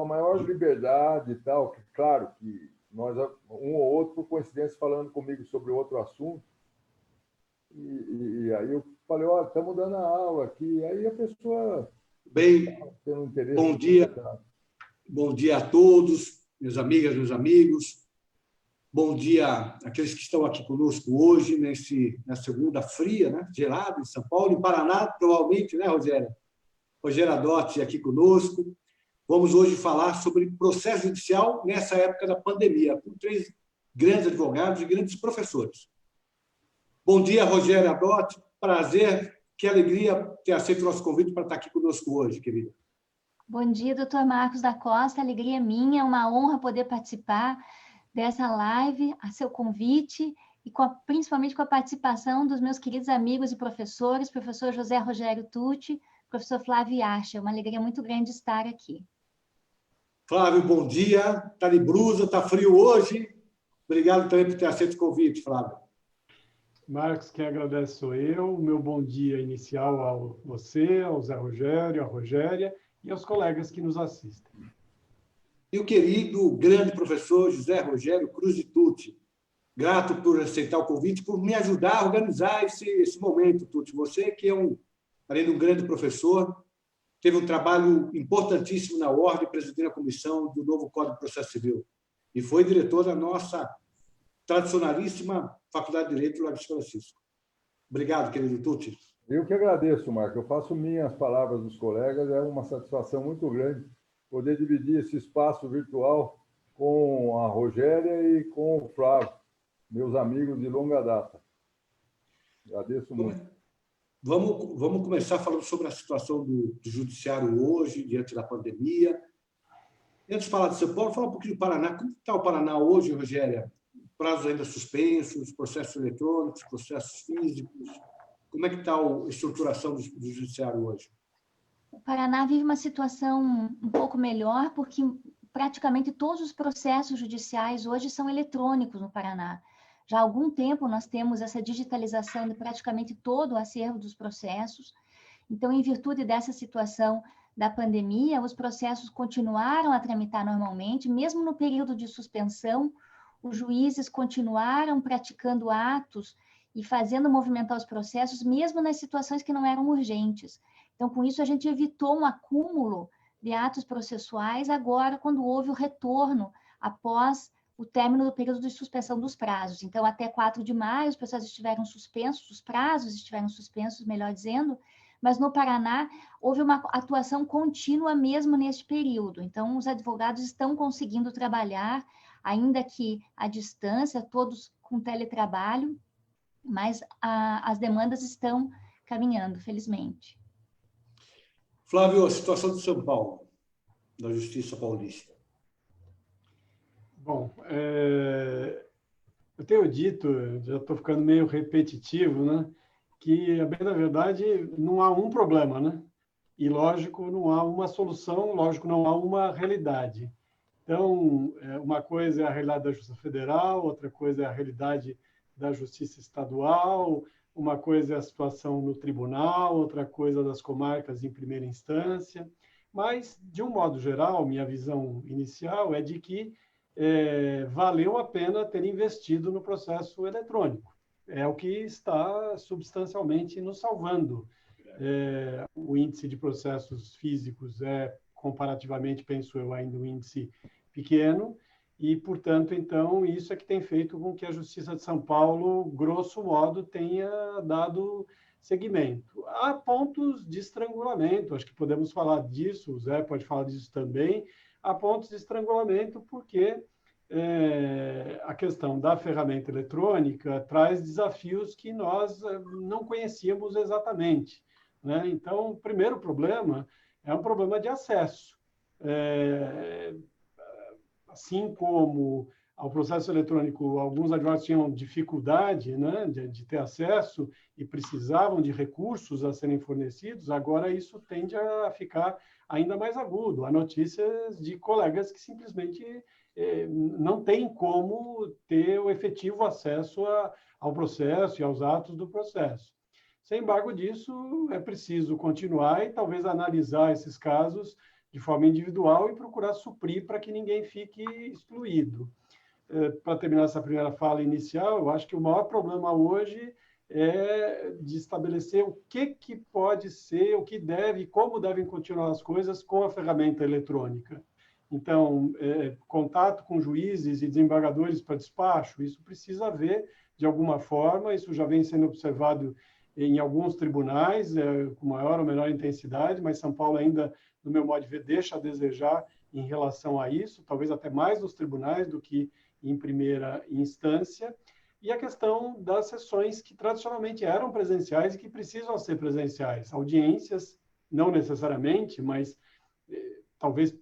a maior liberdade e tal, que, claro que nós, um ou outro, por coincidência, falando comigo sobre outro assunto, e aí eu falei, olha, estamos dando a aula aqui, aí a pessoa Bem, tendo interesse. Bom dia a todos, minhas amigas, meus amigos. Bom dia àqueles que estão aqui conosco hoje, na segunda fria, né? Gelada, em São Paulo, em Paraná, provavelmente, né, Rogério? Rogério Adotti aqui conosco. Vamos hoje falar sobre processo judicial nessa época da pandemia, com 3 grandes advogados e grandes professores. Bom dia, Rogério Adotti. Prazer, que alegria ter aceito o nosso convite para estar aqui conosco hoje, querida. Bom dia, doutor Marcos da Costa. Alegria minha, uma honra poder participar dessa live, a seu convite, e principalmente com a participação dos meus queridos amigos e professores, professor José Rogério Tucci, professor Flávio Acha. Uma alegria muito grande estar aqui. Flávio, bom dia. Está de blusa, está frio hoje. Obrigado também por ter aceito o convite, Flávio. Marcos, quem agradece sou eu. O meu bom dia inicial a você, ao Zé Rogério, à Rogéria e aos colegas que nos assistem. E o querido, grande professor José Rogério Cruz de Tucci. Grato por aceitar o convite, por me ajudar a organizar esse momento, Tucci. Você que é, além de um grande professor, teve um trabalho importantíssimo na Ordem, presidindo a comissão do novo Código de Processo Civil. E foi diretor da nossa tradicionalíssima Faculdade de Direito do Largo de São Francisco. Obrigado, querido Tucci. Eu que agradeço, Marco. Eu faço minhas palavras dos colegas. É uma satisfação muito grande poder dividir esse espaço virtual com a Rogéria e com o Flávio, meus amigos de longa data. Agradeço muito. Vamos começar falando sobre a situação do judiciário hoje, diante da pandemia. Antes de falar de São Paulo, falar um pouquinho do Paraná. Como está o Paraná hoje, Rogéria? Prazos ainda suspensos, processos eletrônicos, processos físicos. Como é que está a estruturação do judiciário hoje? O Paraná vive uma situação um pouco melhor, porque praticamente todos os processos judiciais hoje são eletrônicos no Paraná. Já há algum tempo nós temos essa digitalização de praticamente todo o acervo dos processos. Então, em virtude dessa situação da pandemia, os processos continuaram a tramitar normalmente, mesmo no período de suspensão, os juízes continuaram praticando atos e fazendo movimentar os processos, mesmo nas situações que não eram urgentes. Então, com isso, a gente evitou um acúmulo de atos processuais agora, quando houve o retorno após o término do período de suspensão dos prazos. Então, até 4 de maio, os processos estiveram suspensos, os prazos estiveram suspensos, melhor dizendo, mas no Paraná houve uma atuação contínua mesmo neste período. Então, os advogados estão conseguindo trabalhar, ainda que à distância, todos com teletrabalho, mas as demandas estão caminhando, felizmente. Flávio, a situação de São Paulo, da Justiça Paulista. Bom, eu tenho dito, já estou ficando meio repetitivo, né, que, bem na verdade, não há um problema, né? E, lógico, não há uma solução, lógico, não há uma realidade. Então, uma coisa é a realidade da Justiça Federal, outra coisa é a realidade da Justiça Estadual, uma coisa é a situação no tribunal, outra coisa das comarcas em primeira instância. Mas, de um modo geral, minha visão inicial é de que valeu a pena ter investido no processo eletrônico. É o que está substancialmente nos salvando. O índice de processos físicos é, comparativamente, penso eu, ainda um índice pequeno, e, portanto, então, isso é que tem feito com que a Justiça de São Paulo, grosso modo, tenha dado seguimento. Há pontos de estrangulamento, acho que podemos falar disso, o Zé pode falar disso também, há pontos de estrangulamento porque a questão da ferramenta eletrônica traz desafios que nós não conhecíamos exatamente, né? Então, o primeiro problema é um problema de acesso. Assim como ao processo eletrônico, alguns advogados tinham dificuldade, né, de ter acesso e precisavam de recursos a serem fornecidos, agora isso tende a ficar ainda mais agudo. Há notícias de colegas que simplesmente não têm como ter o efetivo acesso ao processo e aos atos do processo. Sem embargo disso, é preciso continuar e talvez analisar esses casos de forma individual e procurar suprir para que ninguém fique excluído. Para terminar essa primeira fala inicial, eu acho que o maior problema hoje é de estabelecer o que pode ser, o que deve, como devem continuar as coisas com a ferramenta eletrônica. Então, contato com juízes e desembargadores para despacho, isso precisa haver de alguma forma, isso já vem sendo observado em alguns tribunais, com maior ou menor intensidade, mas São Paulo ainda, no meu modo de ver, deixa a desejar em relação a isso, talvez até mais nos tribunais do que em primeira instância, e a questão das sessões que tradicionalmente eram presenciais e que precisam ser presenciais. Audiências, não necessariamente, mas talvez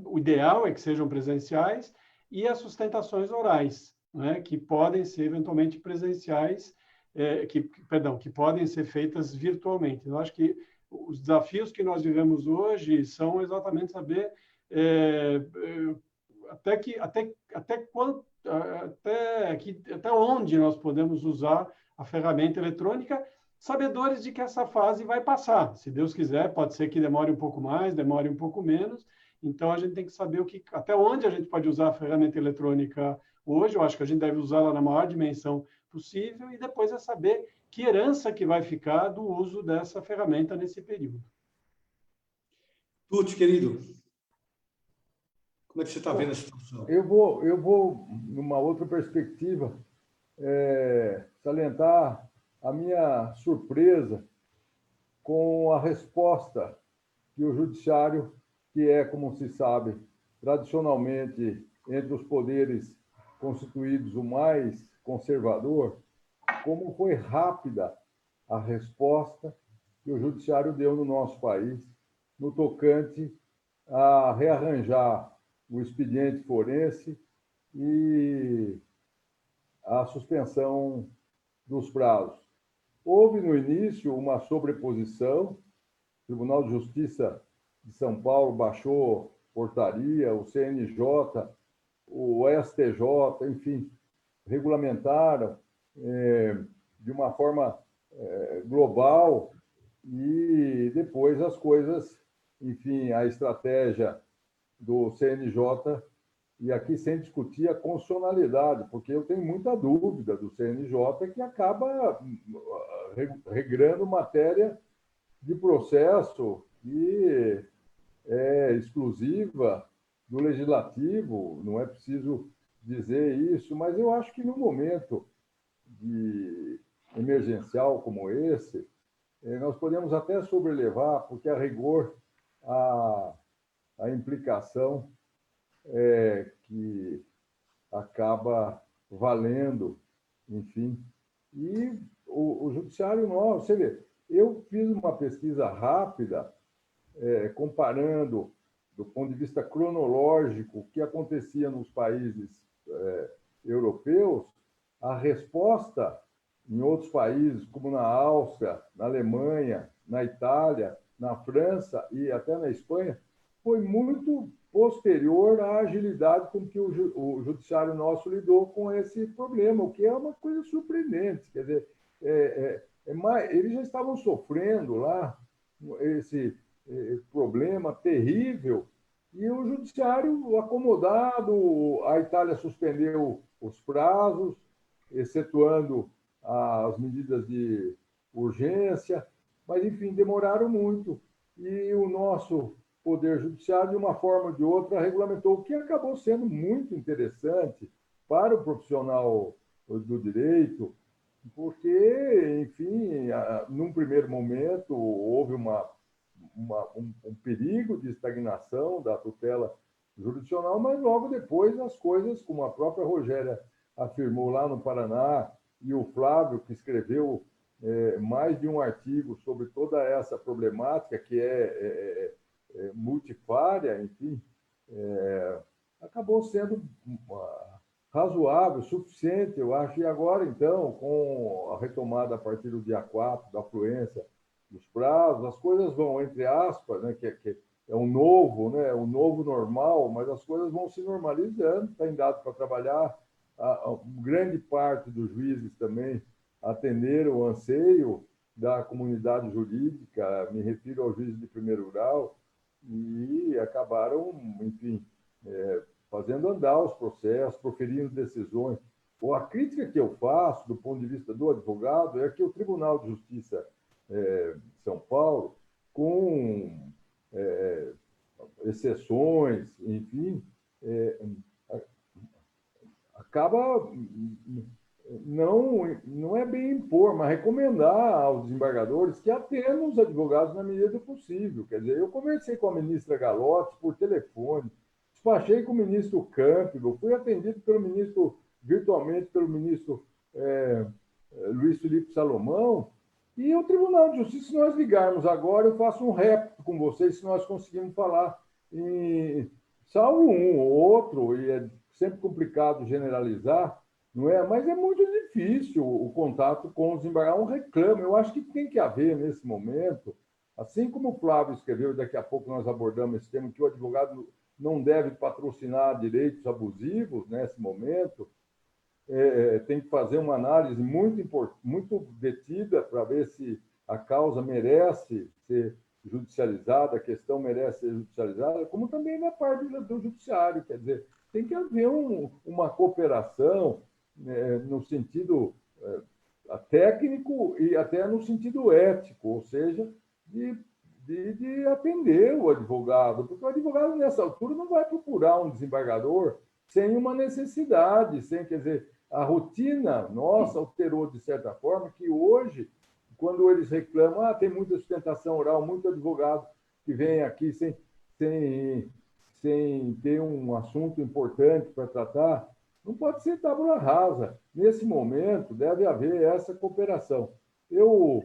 o ideal é que sejam presenciais, e as sustentações orais, né, que podem ser eventualmente presenciais, que podem ser feitas virtualmente. Eu acho que os desafios que nós vivemos hoje são exatamente saber até onde nós podemos usar a ferramenta eletrônica, sabedores de que essa fase vai passar. Se Deus quiser, pode ser que demore um pouco mais, demore um pouco menos. Então, a gente tem que saber até onde a gente pode usar a ferramenta eletrônica hoje. Eu acho que a gente deve usá-la na maior dimensão possível e depois é saber que herança que vai ficar do uso dessa ferramenta nesse período. Tuti, querido, como é que você está vendo a situação? Eu vou numa outra perspectiva, salientar a minha surpresa com a resposta que o judiciário, que é, como se sabe, tradicionalmente, entre os poderes constituídos, o mais conservador, como foi rápida a resposta que o judiciário deu no nosso país no tocante a rearranjar o expediente forense e a suspensão dos prazos. Houve, no início, uma sobreposição. O Tribunal de Justiça de São Paulo baixou portaria, o CNJ, o STJ, enfim, regulamentaram de uma forma global e depois as coisas, enfim, a estratégia do CNJ, e aqui sem discutir a constitucionalidade, porque eu tenho muita dúvida do CNJ, que acaba regrando matéria de processo que é exclusiva do legislativo, não é preciso dizer isso, mas eu acho que no momento de emergencial como esse, nós podemos até sobrelevar, porque a rigor a implicação que acaba valendo, enfim. E o judiciário nosso, você vê, eu fiz uma pesquisa rápida, comparando, do ponto de vista cronológico, o que acontecia nos países europeus, a resposta em outros países, como na Áustria, na Alemanha, na Itália, na França e até na Espanha, foi muito posterior à agilidade com que o judiciário nosso lidou com esse problema, o que é uma coisa surpreendente. Quer dizer, eles já estavam sofrendo lá esse problema terrível e o judiciário acomodado, a Itália suspendeu os prazos, excetuando as medidas de urgência, mas, enfim, demoraram muito. E o nosso Poder Judiciário, de uma forma ou de outra, regulamentou, o que acabou sendo muito interessante para o profissional do direito, porque, enfim, num primeiro momento, houve um perigo de estagnação da tutela jurisdicional, mas logo depois as coisas, como a própria Rogéria afirmou lá no Paraná, e o Flávio, que escreveu mais de um artigo sobre toda essa problemática, que é multifária, enfim, acabou sendo razoável, suficiente, eu acho. E agora, então, com a retomada a partir do dia 4 da afluência dos prazos, as coisas vão, entre aspas, né, que é um novo, né, um novo normal, mas as coisas vão se normalizando, tem dado para trabalhar. A grande parte dos juízes também atenderam o anseio da comunidade jurídica, me refiro aos juízes de primeiro grau, e acabaram, enfim, fazendo andar os processos, proferindo decisões. A crítica que eu faço, do ponto de vista do advogado, é que o Tribunal de Justiça de São Paulo, com exceções, enfim, acaba não é bem impor, mas recomendar aos desembargadores que atendam os advogados na medida do possível. Quer dizer, eu conversei com a ministra Galotti por telefone, despachei com o ministro Campbell, fui atendido virtualmente pelo ministro Luiz Felipe Salomão, e o Tribunal de Justiça, se nós ligarmos agora, eu faço um repto com vocês, se nós conseguimos falar salvo um ou outro, e é sempre complicado generalizar, não é? Mas é muito difícil o contato com os desembargadores. Um reclamo, eu acho que tem que haver nesse momento, assim como o Flávio escreveu, e daqui a pouco nós abordamos esse tema, que o advogado não deve patrocinar direitos abusivos nesse momento, tem que fazer uma análise muito detida para ver se a causa merece ser judicializada, a questão merece ser judicializada, como também na parte do judiciário. Quer dizer, tem que haver uma cooperação no sentido técnico e até no sentido ético, ou seja, de atender o advogado, porque o advogado, nessa altura, não vai procurar um desembargador sem uma necessidade, quer dizer, a rotina nossa alterou de certa forma, que hoje, quando eles reclamam, tem muita sustentação oral, muito advogado que vem aqui sem ter um assunto importante para tratar, não pode ser tábula rasa. Nesse momento, deve haver essa cooperação. Eu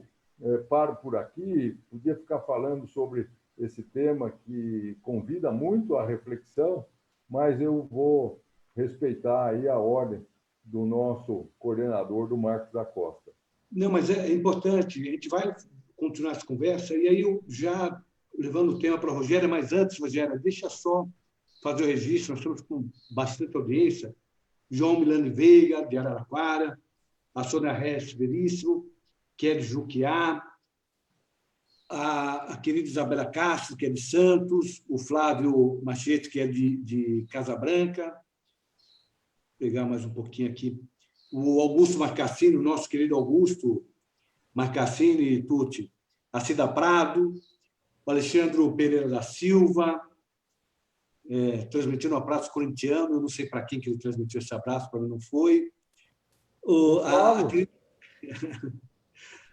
paro por aqui, podia ficar falando sobre esse tema que convida muito à reflexão, mas eu vou respeitar aí a ordem do nosso coordenador, do Marcos da Costa. Não, mas é importante, a gente vai continuar essa conversa, e aí eu já levando o tema para a Rogéria, mas antes, Rogéria, deixa só fazer o registro, nós estamos com bastante audiência, João Milani Veiga, de Araraquara, a Sônia Reis Veríssimo, que é de Juquiá, a querida Isabela Castro, que é de Santos, o Flávio Machete, que é de Casa Branca, vou pegar mais um pouquinho aqui, o Augusto Marcassini, o nosso querido Augusto Marcassini Tucci, a Cida Prado, o Alexandre Pereira da Silva, transmitindo um abraço corintiano, eu não sei para quem que ele transmitiu esse abraço, para mim não foi.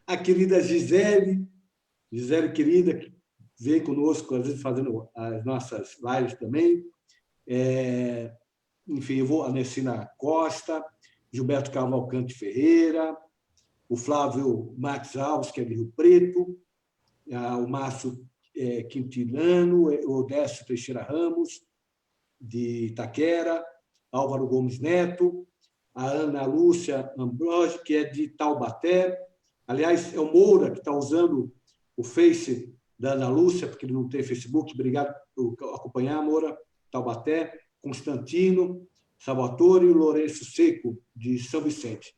A querida Gisele querida, que vem conosco, às vezes, fazendo as nossas lives também. Enfim, a Nessina Costa, Gilberto Cavalcante Ferreira, o Flávio Max Alves, que é de Rio Preto, o Márcio Quintilano, o Décio Teixeira Ramos, de Itaquera, Álvaro Gomes Neto, a Ana Lúcia Ambrosi, que é de Taubaté. Aliás, é o Moura que está usando o Face da Ana Lúcia, porque ele não tem Facebook. Obrigado por acompanhar, Moura. Taubaté, Constantino, Salvatore e o Lourenço Seco, de São Vicente.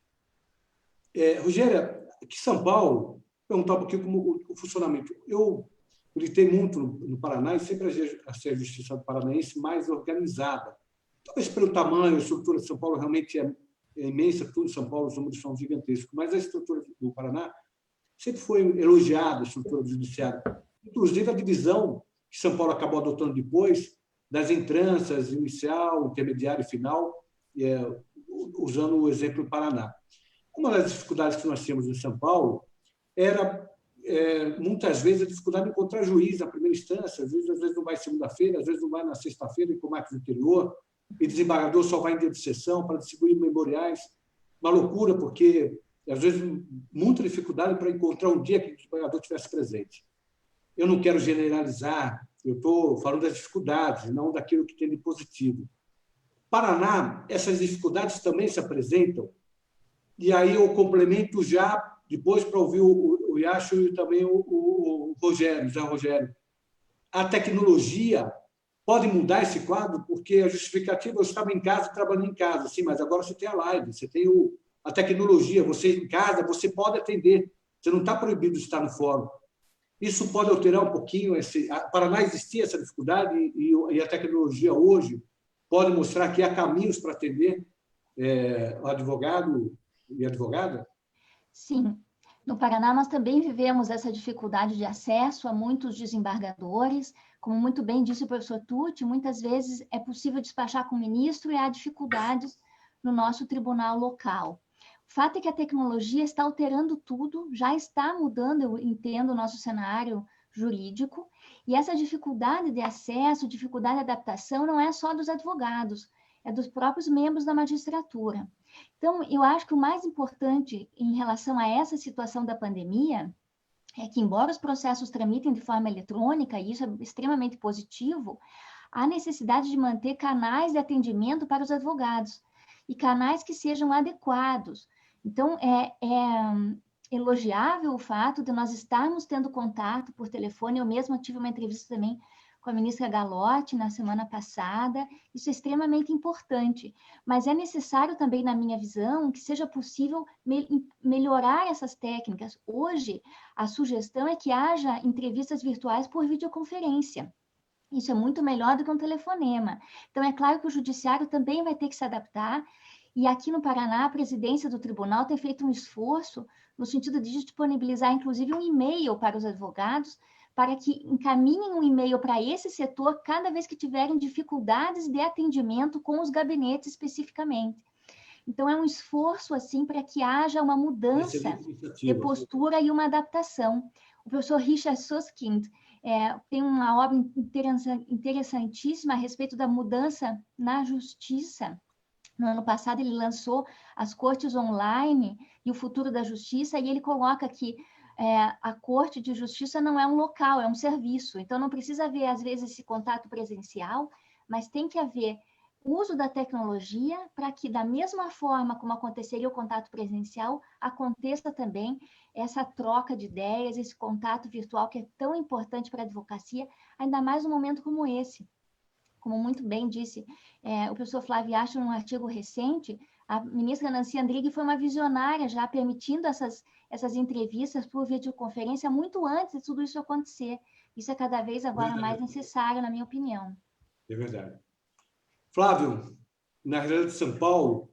Rogéria, aqui em São Paulo, perguntar um pouquinho como o funcionamento. Eu militei muito no Paraná e sempre achei a Justiça Paranaense mais organizada. Talvez pelo tamanho, a estrutura de São Paulo realmente é imensa, tudo em São Paulo, os números são gigantescos, mas a estrutura do Paraná sempre foi elogiada, a estrutura do Judiciário. Inclusive, a divisão que São Paulo acabou adotando depois, das entrâncias, inicial, intermediário e final, usando o exemplo do Paraná. Uma das dificuldades que nós tínhamos em São Paulo era, muitas vezes, a dificuldade de encontrar juiz na primeira instância, às vezes não vai segunda-feira, às vezes não vai na sexta-feira, como é que no interior, e desembargador só vai em dia de sessão para distribuir memoriais. Uma loucura, porque, às vezes, muita dificuldade para encontrar um dia que o desembargador estivesse presente. Eu não quero generalizar, eu estou falando das dificuldades, não daquilo que tem de positivo. Paraná, essas dificuldades também se apresentam, e aí eu complemento já, depois, para ouvir o Yacho e também o Rogério, Zé Rogério. A tecnologia pode mudar esse quadro, porque a justificativa, eu estava em casa, trabalhando em casa, sim, mas agora você tem a live, você tem a tecnologia, você em casa, você pode atender, você não está proibido de estar no fórum. Isso pode alterar um pouquinho Paraná existia essa dificuldade e a tecnologia hoje pode mostrar que há caminhos para atender o advogado e advogada? Sim. No Paraná, nós também vivemos essa dificuldade de acesso a muitos desembargadores. Como muito bem disse o professor Tucci, muitas vezes é possível despachar com o ministro e há dificuldades no nosso tribunal local. O fato é que a tecnologia está alterando tudo, já está mudando, eu entendo, o nosso cenário jurídico, e essa dificuldade de acesso, dificuldade de adaptação não é só dos advogados, é dos próprios membros da magistratura. Então, eu acho que o mais importante em relação a essa situação da pandemia é que, embora os processos tramitem de forma eletrônica, e isso é extremamente positivo, há necessidade de manter canais de atendimento para os advogados, e canais que sejam adequados. Então, é elogiável o fato de nós estarmos tendo contato por telefone. Eu mesma tive uma entrevista também com a ministra Galotti na semana passada. Isso é extremamente importante, mas é necessário também, na minha visão, que seja possível melhorar essas técnicas. Hoje, a sugestão é que haja entrevistas virtuais por videoconferência. Isso é muito melhor do que um telefonema. Então, é claro que o judiciário também vai ter que se adaptar, e aqui no Paraná, a presidência do tribunal tem feito um esforço no sentido de disponibilizar, inclusive, um e-mail para os advogados, para que encaminhem um e-mail para esse setor cada vez que tiverem dificuldades de atendimento com os gabinetes especificamente. Então, é um esforço, assim, para que haja uma mudança de postura e uma adaptação. O professor Richard Susskind tem uma obra interessantíssima a respeito da mudança na justiça. No ano passado, ele lançou As Cortes Online e o Futuro da Justiça, e ele coloca que a Corte de Justiça não é um local, é um serviço. Então, não precisa haver, às vezes, esse contato presencial, mas tem que haver uso da tecnologia para que, da mesma forma como aconteceria o contato presencial, aconteça também essa troca de ideias, esse contato virtual que é tão importante para a advocacia, ainda mais num momento como esse. Como muito bem disse o professor Flávio Astro, num artigo recente, a ministra Nancy Andrighi foi uma visionária, já permitindo essas entrevistas por videoconferência muito antes de tudo isso acontecer. Isso é cada vez agora mais necessário, na minha opinião. É verdade. Flávio, na realidade de São Paulo,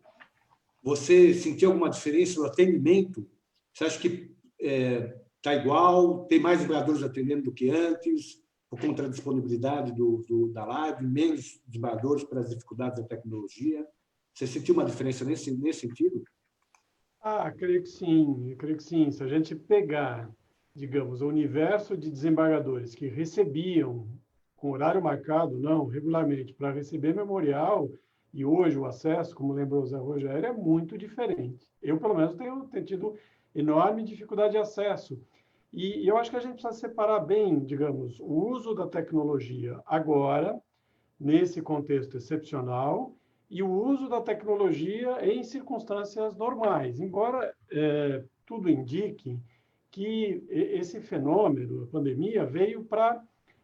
você sentiu alguma diferença no atendimento? Você acha que está igual? Tem mais desembargadores atendendo do que antes? Por conta da disponibilidade da live, menos desembargadores para as dificuldades da tecnologia? Você sentiu uma diferença nesse sentido? Creio que sim, creio que sim. Se a gente pegar, digamos, o universo de desembargadores que recebiam com horário marcado, não, regularmente, para receber memorial, e hoje o acesso, como lembrou o Zé Rogério, é muito diferente. Eu, pelo menos, tenho tido enorme dificuldade de acesso. E eu acho que a gente precisa separar bem, digamos, o uso da tecnologia agora, nesse contexto excepcional, e o uso da tecnologia em circunstâncias normais. Embora tudo indique que esse fenômeno, a pandemia, veio para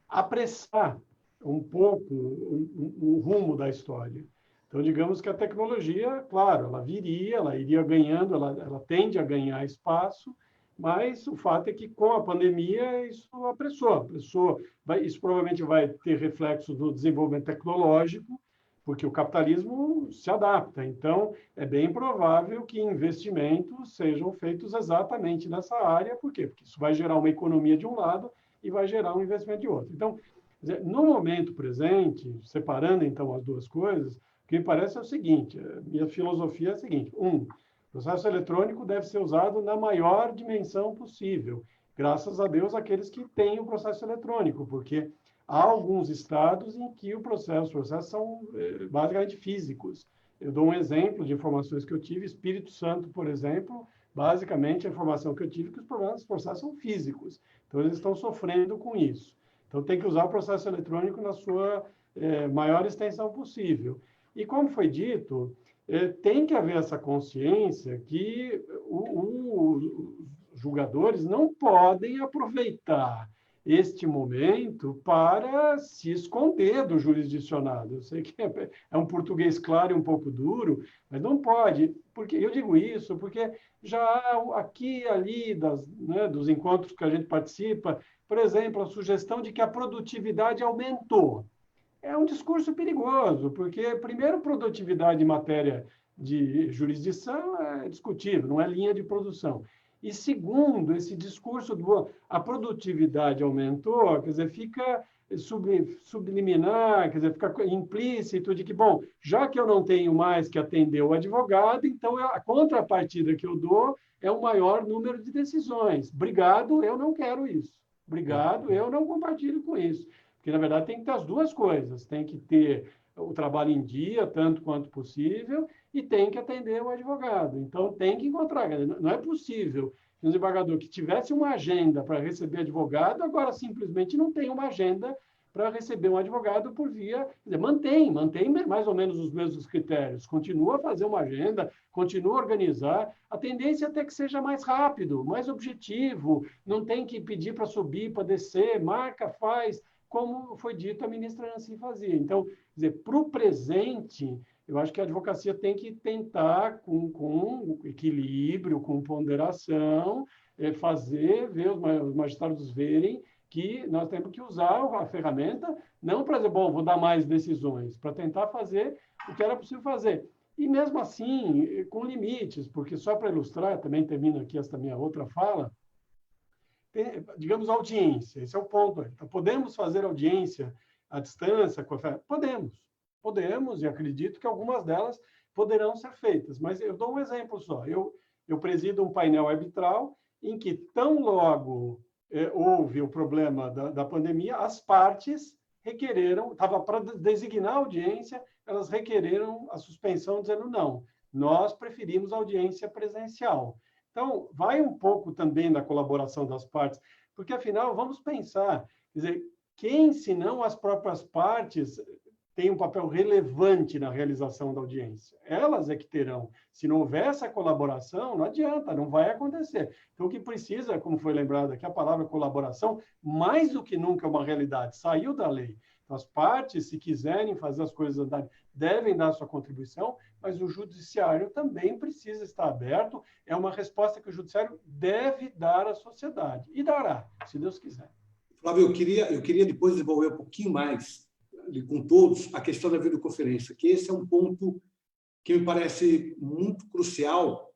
apressar um pouco o rumo da história. Então, digamos que a tecnologia, claro, ela iria ganhando, ela tende a ganhar espaço, mas o fato é que, com a pandemia, isso apressou. Isso provavelmente vai ter reflexo do desenvolvimento tecnológico, porque o capitalismo se adapta. Então, é bem provável que investimentos sejam feitos exatamente nessa área. Por quê? Porque isso vai gerar uma economia de um lado e vai gerar um investimento de outro. Então, no momento presente, separando, então, as duas coisas, o que me parece é o seguinte, minha filosofia é a seguinte: o processo eletrônico deve ser usado na maior dimensão possível. Graças a Deus, aqueles que têm o processo eletrônico, porque há alguns estados em que os processos são basicamente físicos. Eu dou um exemplo de informações que eu tive. Espírito Santo, por exemplo, basicamente a informação que eu tive é que os processos são físicos. Então, eles estão sofrendo com isso. Então, tem que usar o processo eletrônico na sua maior extensão possível. E, como foi dito, tem que haver essa consciência que os julgadores não podem aproveitar este momento para se esconder do jurisdicionado. Eu sei que é um português claro e um pouco duro, mas não pode. Porque eu digo isso porque já há aqui e ali dos encontros que a gente participa, por exemplo, a sugestão de que a produtividade aumentou. É um discurso perigoso, porque, primeiro, produtividade em matéria de jurisdição é discutível, não é linha de produção. E, segundo, esse discurso a produtividade aumentou, quer dizer, fica subliminar, quer dizer, fica implícito de que, bom, já que eu não tenho mais que atender o advogado, então a contrapartida que eu dou é o maior número de decisões. Obrigado, eu não quero isso. Obrigado, eu não compartilho com isso. Porque, na verdade, tem que ter as duas coisas. Tem que ter o trabalho em dia, tanto quanto possível, e tem que atender o advogado. Então, tem que encontrar. Não é possível que um desembargador que tivesse uma agenda para receber advogado, agora simplesmente não tem uma agenda para receber um advogado por via... Quer dizer, mantém mais ou menos os mesmos critérios, continua a fazer uma agenda, continua a organizar, a tendência é até que seja mais rápido, mais objetivo, não tem que pedir para subir, para descer, marca, faz... como foi dito, a ministra Nancy fazia. Então, quer dizer, para o presente, eu acho que a advocacia tem que tentar, com equilíbrio, com ponderação, ver os magistrados verem que nós temos que usar a ferramenta, não para dizer, bom, vou dar mais decisões, para tentar fazer o que era possível fazer. E mesmo assim, com limites, porque só para ilustrar, também termino aqui esta minha outra fala, digamos, audiência, esse é o ponto. Então, podemos fazer audiência à distância? Podemos, e acredito que algumas delas poderão ser feitas, mas eu dou um exemplo só. Eu presido um painel arbitral em que, tão logo houve o problema da pandemia, as partes requereram, estava para designar a audiência, elas requereram a suspensão, dizendo não, nós preferimos audiência presencial. Então, vai um pouco também da colaboração das partes, porque, afinal, vamos pensar, quer dizer, quem, se não as próprias partes, tem um papel relevante na realização da audiência? Elas é que terão. Se não houver essa colaboração, não adianta, não vai acontecer. Então, o que precisa, como foi lembrado aqui, a palavra colaboração, mais do que nunca é uma realidade, saiu da lei. Então, as partes, se quiserem fazer as coisas andarem, devem dar sua contribuição, mas o judiciário também precisa estar aberto. É uma resposta que o judiciário deve dar à sociedade. E dará, se Deus quiser. Flávio, eu queria depois desenvolver um pouquinho mais, com todos, a questão da videoconferência, que esse é um ponto que me parece muito crucial,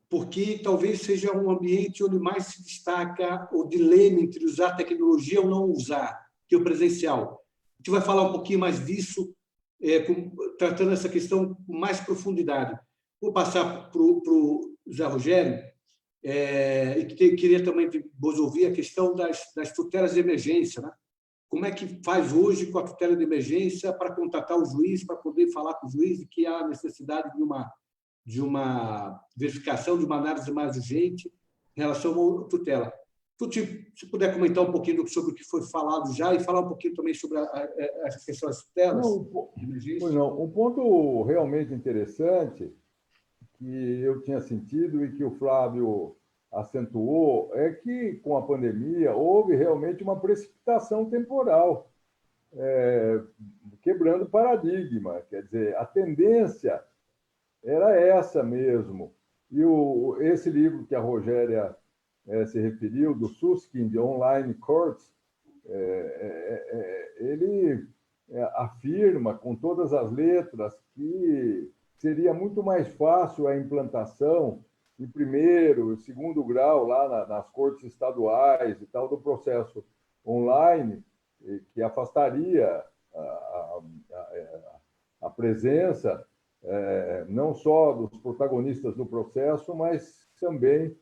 porque talvez seja um ambiente onde mais se destaca o dilema entre usar tecnologia ou não usar, que é o presencial. A gente vai falar um pouquinho mais disso, tratando essa questão com mais profundidade. Vou passar para o Zé Rogério, e queria também depois ouvir a questão das tutelas de emergência, né? Como é que faz hoje com a tutela de emergência para contatar o juiz, para poder falar com o juiz de que há necessidade de uma verificação, de uma análise mais urgente em relação à tutela? Se puder comentar um pouquinho sobre o que foi falado já e falar um pouquinho também sobre a questão das tutelas de emergência. Pois não. Um ponto realmente interessante que eu tinha sentido e que o Flávio acentuou é que, com a pandemia, houve realmente uma precipitação temporal, quebrando paradigma. Quer dizer, a tendência era essa mesmo. E esse livro que a Rogéria se referiu, do Susskind, Online Courts, ele afirma com todas as letras que seria muito mais fácil a implantação em primeiro e segundo grau, lá nas cortes estaduais e tal, do processo online, que afastaria a presença não só dos protagonistas do processo, mas também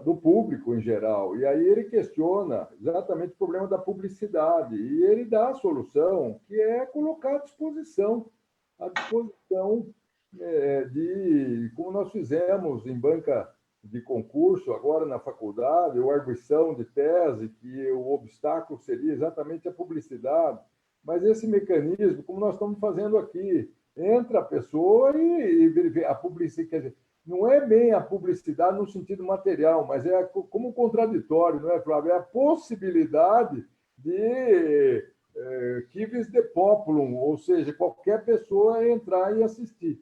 do público em geral. E aí ele questiona exatamente o problema da publicidade, e ele dá a solução, que é colocar à disposição como nós fizemos em banca de concurso, agora na faculdade, ou arguição de tese, que o obstáculo seria exatamente a publicidade. Mas esse mecanismo, como nós estamos fazendo aqui, entra a pessoa e verifica a publicidade. Quer dizer, não é bem a publicidade no sentido material, mas é como contraditório, não é, Flávio? É a possibilidade de civis de populum, ou seja, qualquer pessoa entrar e assistir.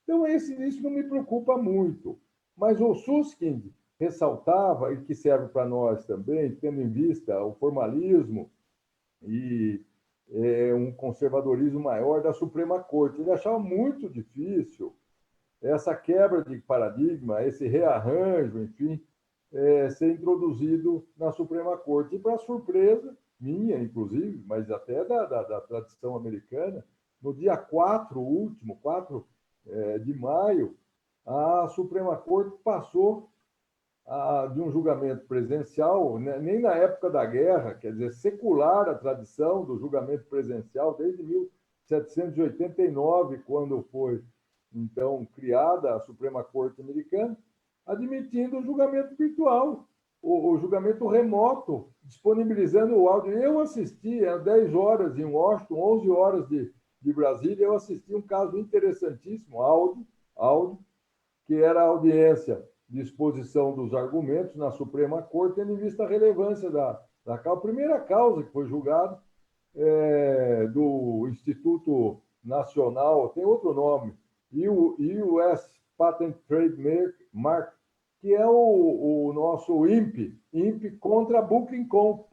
Então, isso não me preocupa muito. Mas o Susskind ressaltava, e que serve para nós também, tendo em vista o formalismo e um conservadorismo maior da Suprema Corte. Ele achava muito difícil essa quebra de paradigma, esse rearranjo, enfim, ser introduzido na Suprema Corte. E, para surpresa minha, inclusive, mas até da tradição americana, no dia 4 de maio, a Suprema Corte passou de um julgamento presencial, né, nem na época da guerra, quer dizer, secular a tradição do julgamento presencial desde 1789, quando foi, então, criada a Suprema Corte Americana, admitindo o julgamento virtual, o julgamento remoto, disponibilizando o áudio. Eu assisti, às 10 horas em Washington, 11 horas de Brasília, eu assisti um caso interessantíssimo, áudio, que era a audiência de exposição dos argumentos na Suprema Corte, tendo em vista a relevância da causa. A primeira causa que foi julgada do Instituto Nacional, tem outro nome, US Patent Trademark, que é o nosso INPE contra a Booking.com,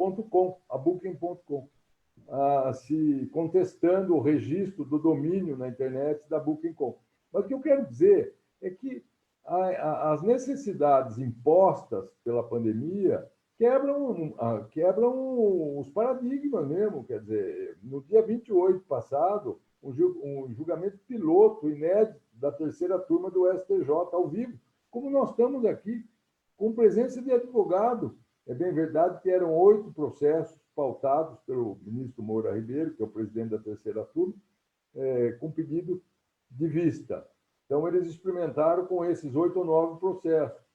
se contestando o registro do domínio na internet da Booking.com. Mas o que eu quero dizer é que as necessidades impostas pela pandemia quebram os paradigmas mesmo. Quer dizer, no dia 28 passado, um julgamento piloto inédito da terceira turma do STJ ao vivo, como nós estamos aqui, com presença de advogado. É bem verdade que eram 8 processos pautados pelo ministro Moura Ribeiro, que é o presidente da terceira turma, com pedido de vista. Então, eles experimentaram com esses 8 ou 9 processos.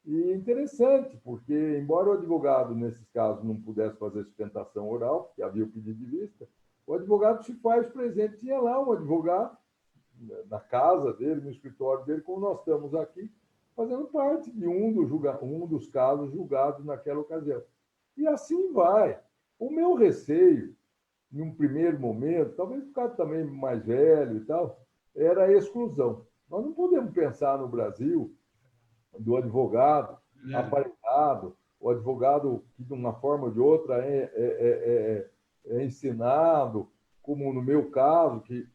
E interessante, porque, embora o advogado, nesses casos, não pudesse fazer sustentação oral, porque havia o pedido de vista, o advogado se faz presente. Tinha lá um advogado, na casa dele, no escritório dele, como nós estamos aqui, fazendo parte de um dos casos julgados naquela ocasião. E assim vai. O meu receio, em um primeiro momento, talvez por causa também mais velho e tal, era a exclusão. Nós não podemos pensar no Brasil do advogado aparelhado, o advogado que, de uma forma ou de outra, é ensinado, como no meu caso, que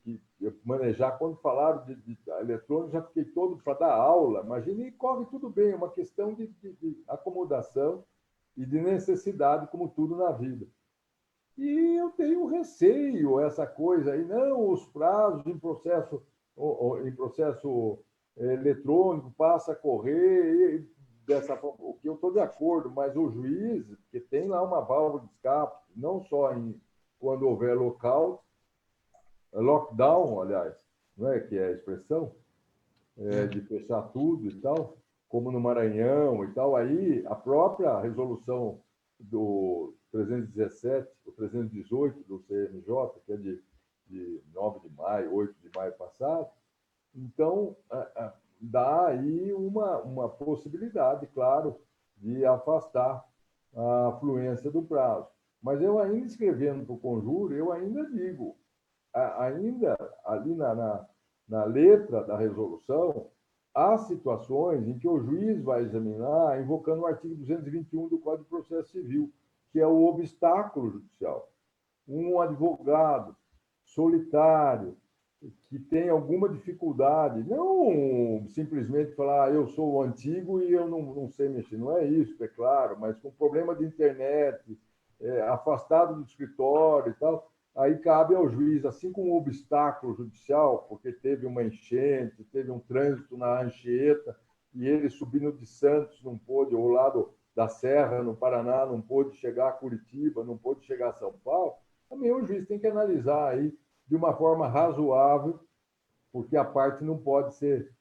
manejar, quando falaram de eletrônico, já fiquei todo para dar aula. Imagine, e corre tudo bem, é uma questão de acomodação e de necessidade, como tudo na vida. E eu tenho receio, essa coisa aí, não, os prazos em processo eletrônico passa a correr dessa forma, o que eu estou de acordo, mas o juiz, que tem lá uma válvula de escape, não só quando houver lockdown, aliás, não é que é a expressão, de fechar tudo e tal, como no Maranhão e tal, aí a própria resolução do 317, o 318 do CNJ, que é de 9 de maio, 8 de maio passado, então dá aí uma possibilidade, claro, de afastar a fluência do prazo. Mas eu ainda escrevendo para o Conjuro, eu ainda digo, ainda ali na letra da resolução, há situações em que o juiz vai examinar invocando o artigo 221 do Código de Processo Civil, que é o obstáculo judicial. Um advogado solitário, que tem alguma dificuldade, não simplesmente falar eu sou o antigo e eu não sei mexer, não é isso, é claro, mas com problema de internet, afastado do escritório e tal, aí cabe ao juiz, assim como o obstáculo judicial, porque teve uma enchente, teve um trânsito na Anchieta, e ele subindo de Santos não pôde, ou lado da Serra, no Paraná, não pôde chegar a Curitiba, não pôde chegar a São Paulo, também o juiz tem que analisar aí de uma forma razoável, porque a parte não pode ser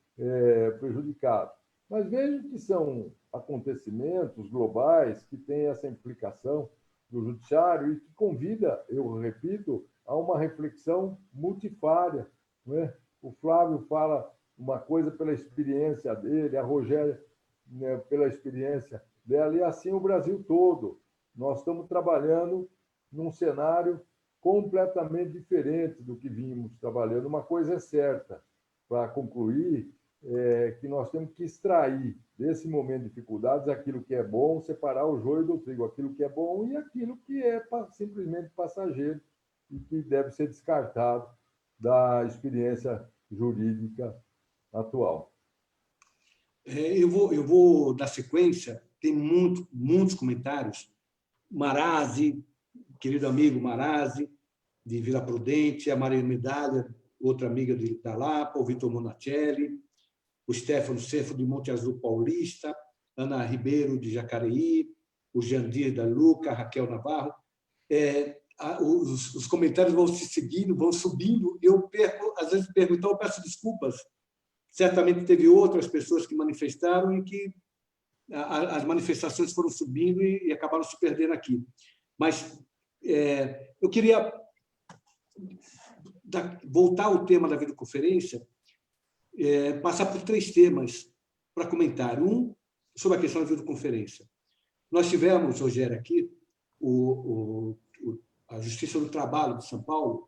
prejudicada. Mas vejo que são acontecimentos globais que têm essa implicação do judiciário e que convida, eu repito, a uma reflexão multifária. Não é? O Flávio fala uma coisa pela experiência dele, a Rogéria, né, pela experiência dela, e assim o Brasil todo. Nós estamos trabalhando num cenário completamente diferente do que vínhamos trabalhando. Uma coisa é certa, para concluir, que nós temos que extrair desse momento de dificuldades aquilo que é bom, separar o joio do trigo, aquilo que é bom e aquilo que é simplesmente passageiro e que deve ser descartado da experiência jurídica atual. Eu vou dar sequência, tem muitos comentários. Marazzi, querido amigo Marazzi, de Vila Prudente, a Maria Medalha, outra amiga da Lapa, o Vitor Monacelli, o Stefano Cefo, de Monte Azul Paulista, Ana Ribeiro, de Jacareí, o Jandir da Luca, a Raquel Navarro. Os comentários vão se seguindo, vão subindo, eu às vezes pergunto, então eu peço desculpas. Certamente teve outras pessoas que manifestaram e que as manifestações foram subindo e acabaram se perdendo aqui. Mas eu queria voltar ao tema da videoconferência, passar por 3 temas para comentar. Um, sobre a questão da videoconferência. Nós tivemos, Rogério, aqui, a Justiça do Trabalho de São Paulo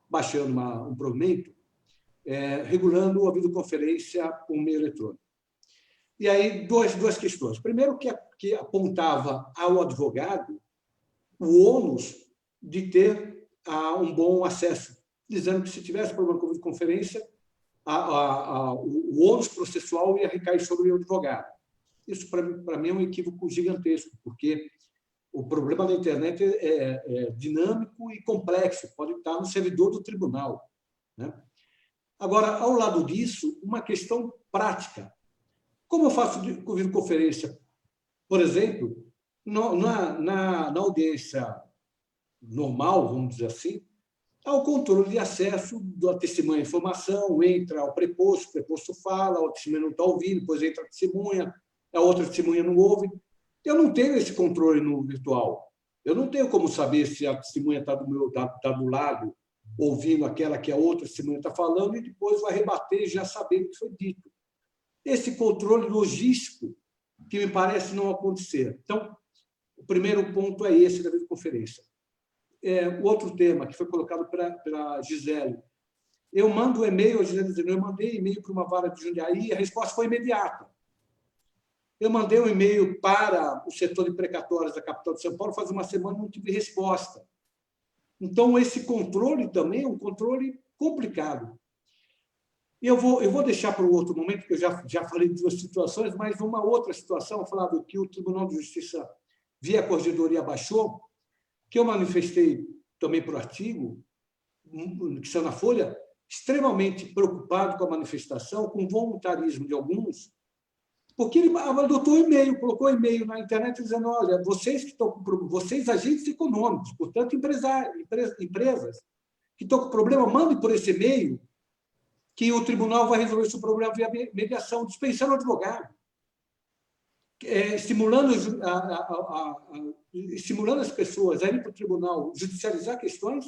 baixando um provimento regulando a videoconferência por meio eletrônico. E aí, duas questões. Primeiro, que apontava ao advogado o ônus de ter um bom acesso, dizendo que, se tivesse problema com a videoconferência, o ônus processual ia recair sobre o advogado. Isso, para mim, é um equívoco gigantesco, porque o problema da internet é dinâmico e complexo, pode estar no servidor do tribunal, né? Agora, ao lado disso, uma questão prática. Como eu faço com videoconferência? Por exemplo, na audiência normal, vamos dizer assim, há o controle de acesso da testemunha à informação, entra o preposto fala, o testemunha não está ouvindo, depois entra a testemunha, a outra testemunha não ouve. Eu não tenho esse controle no virtual. Eu não tenho como saber se a testemunha está do lado, ouvindo aquela que a outra testemunha está falando, e depois vai rebater já sabendo o que foi dito. Esse controle logístico que me parece não acontecer. Então, o primeiro ponto é esse da videoconferência. O outro tema que foi colocado pela Gisele. Eu mando um e-mail, a Gisele dizendo, eu mandei e-mail para uma vara de Jundiaí e a resposta foi imediata. Eu mandei um e-mail para o setor de precatórios da capital de São Paulo faz uma semana e não tive resposta. Então, esse controle também é um controle complicado. E eu vou deixar para o outro momento, porque eu já falei de 2 situações, mas uma outra situação, falando que o Tribunal de Justiça, via Corregedoria, baixou, que eu manifestei também por artigo, que saiu na Folha, extremamente preocupado com a manifestação, com o voluntarismo de alguns, porque ele adotou e-mail, colocou e-mail na internet dizendo, olha, vocês que estão com vocês agentes econômicos, portanto, empresas que estão com problema, mandem por esse e-mail que o tribunal vai resolver esse problema via mediação, dispensando o advogado, estimulando as pessoas a ir para o tribunal judicializar questões,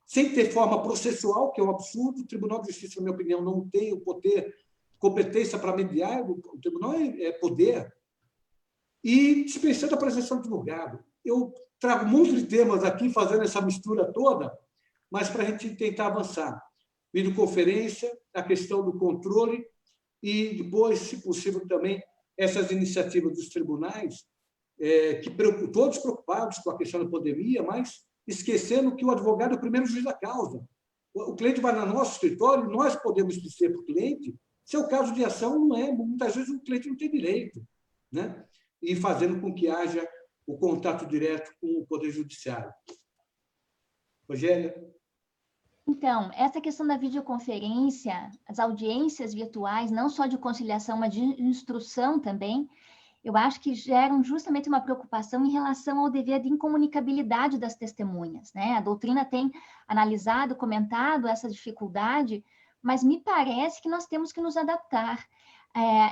sem ter forma processual, que é um absurdo. O Tribunal de Justiça, na minha opinião, não tem o poder, competência para mediar, o tribunal é poder, e dispensando a presença do advogado. Eu trago muitos de temas aqui, fazendo essa mistura toda, mas para a gente tentar avançar. Videoconferência, a questão do controle e, depois, se possível, também essas iniciativas dos tribunais, todos preocupados com a questão da pandemia, mas esquecendo que o advogado é o primeiro juiz da causa. O cliente vai no nosso escritório, nós podemos dizer para o cliente se o caso de ação não é, muitas vezes o cliente não tem direito, né? E fazendo com que haja o contato direto com o Poder Judiciário. Rogéria? Então, essa questão da videoconferência, as audiências virtuais, não só de conciliação, mas de instrução também, eu acho que geram justamente uma preocupação em relação ao dever de incomunicabilidade das testemunhas, né? A doutrina tem analisado, comentado essa dificuldade, mas me parece que nós temos que nos adaptar.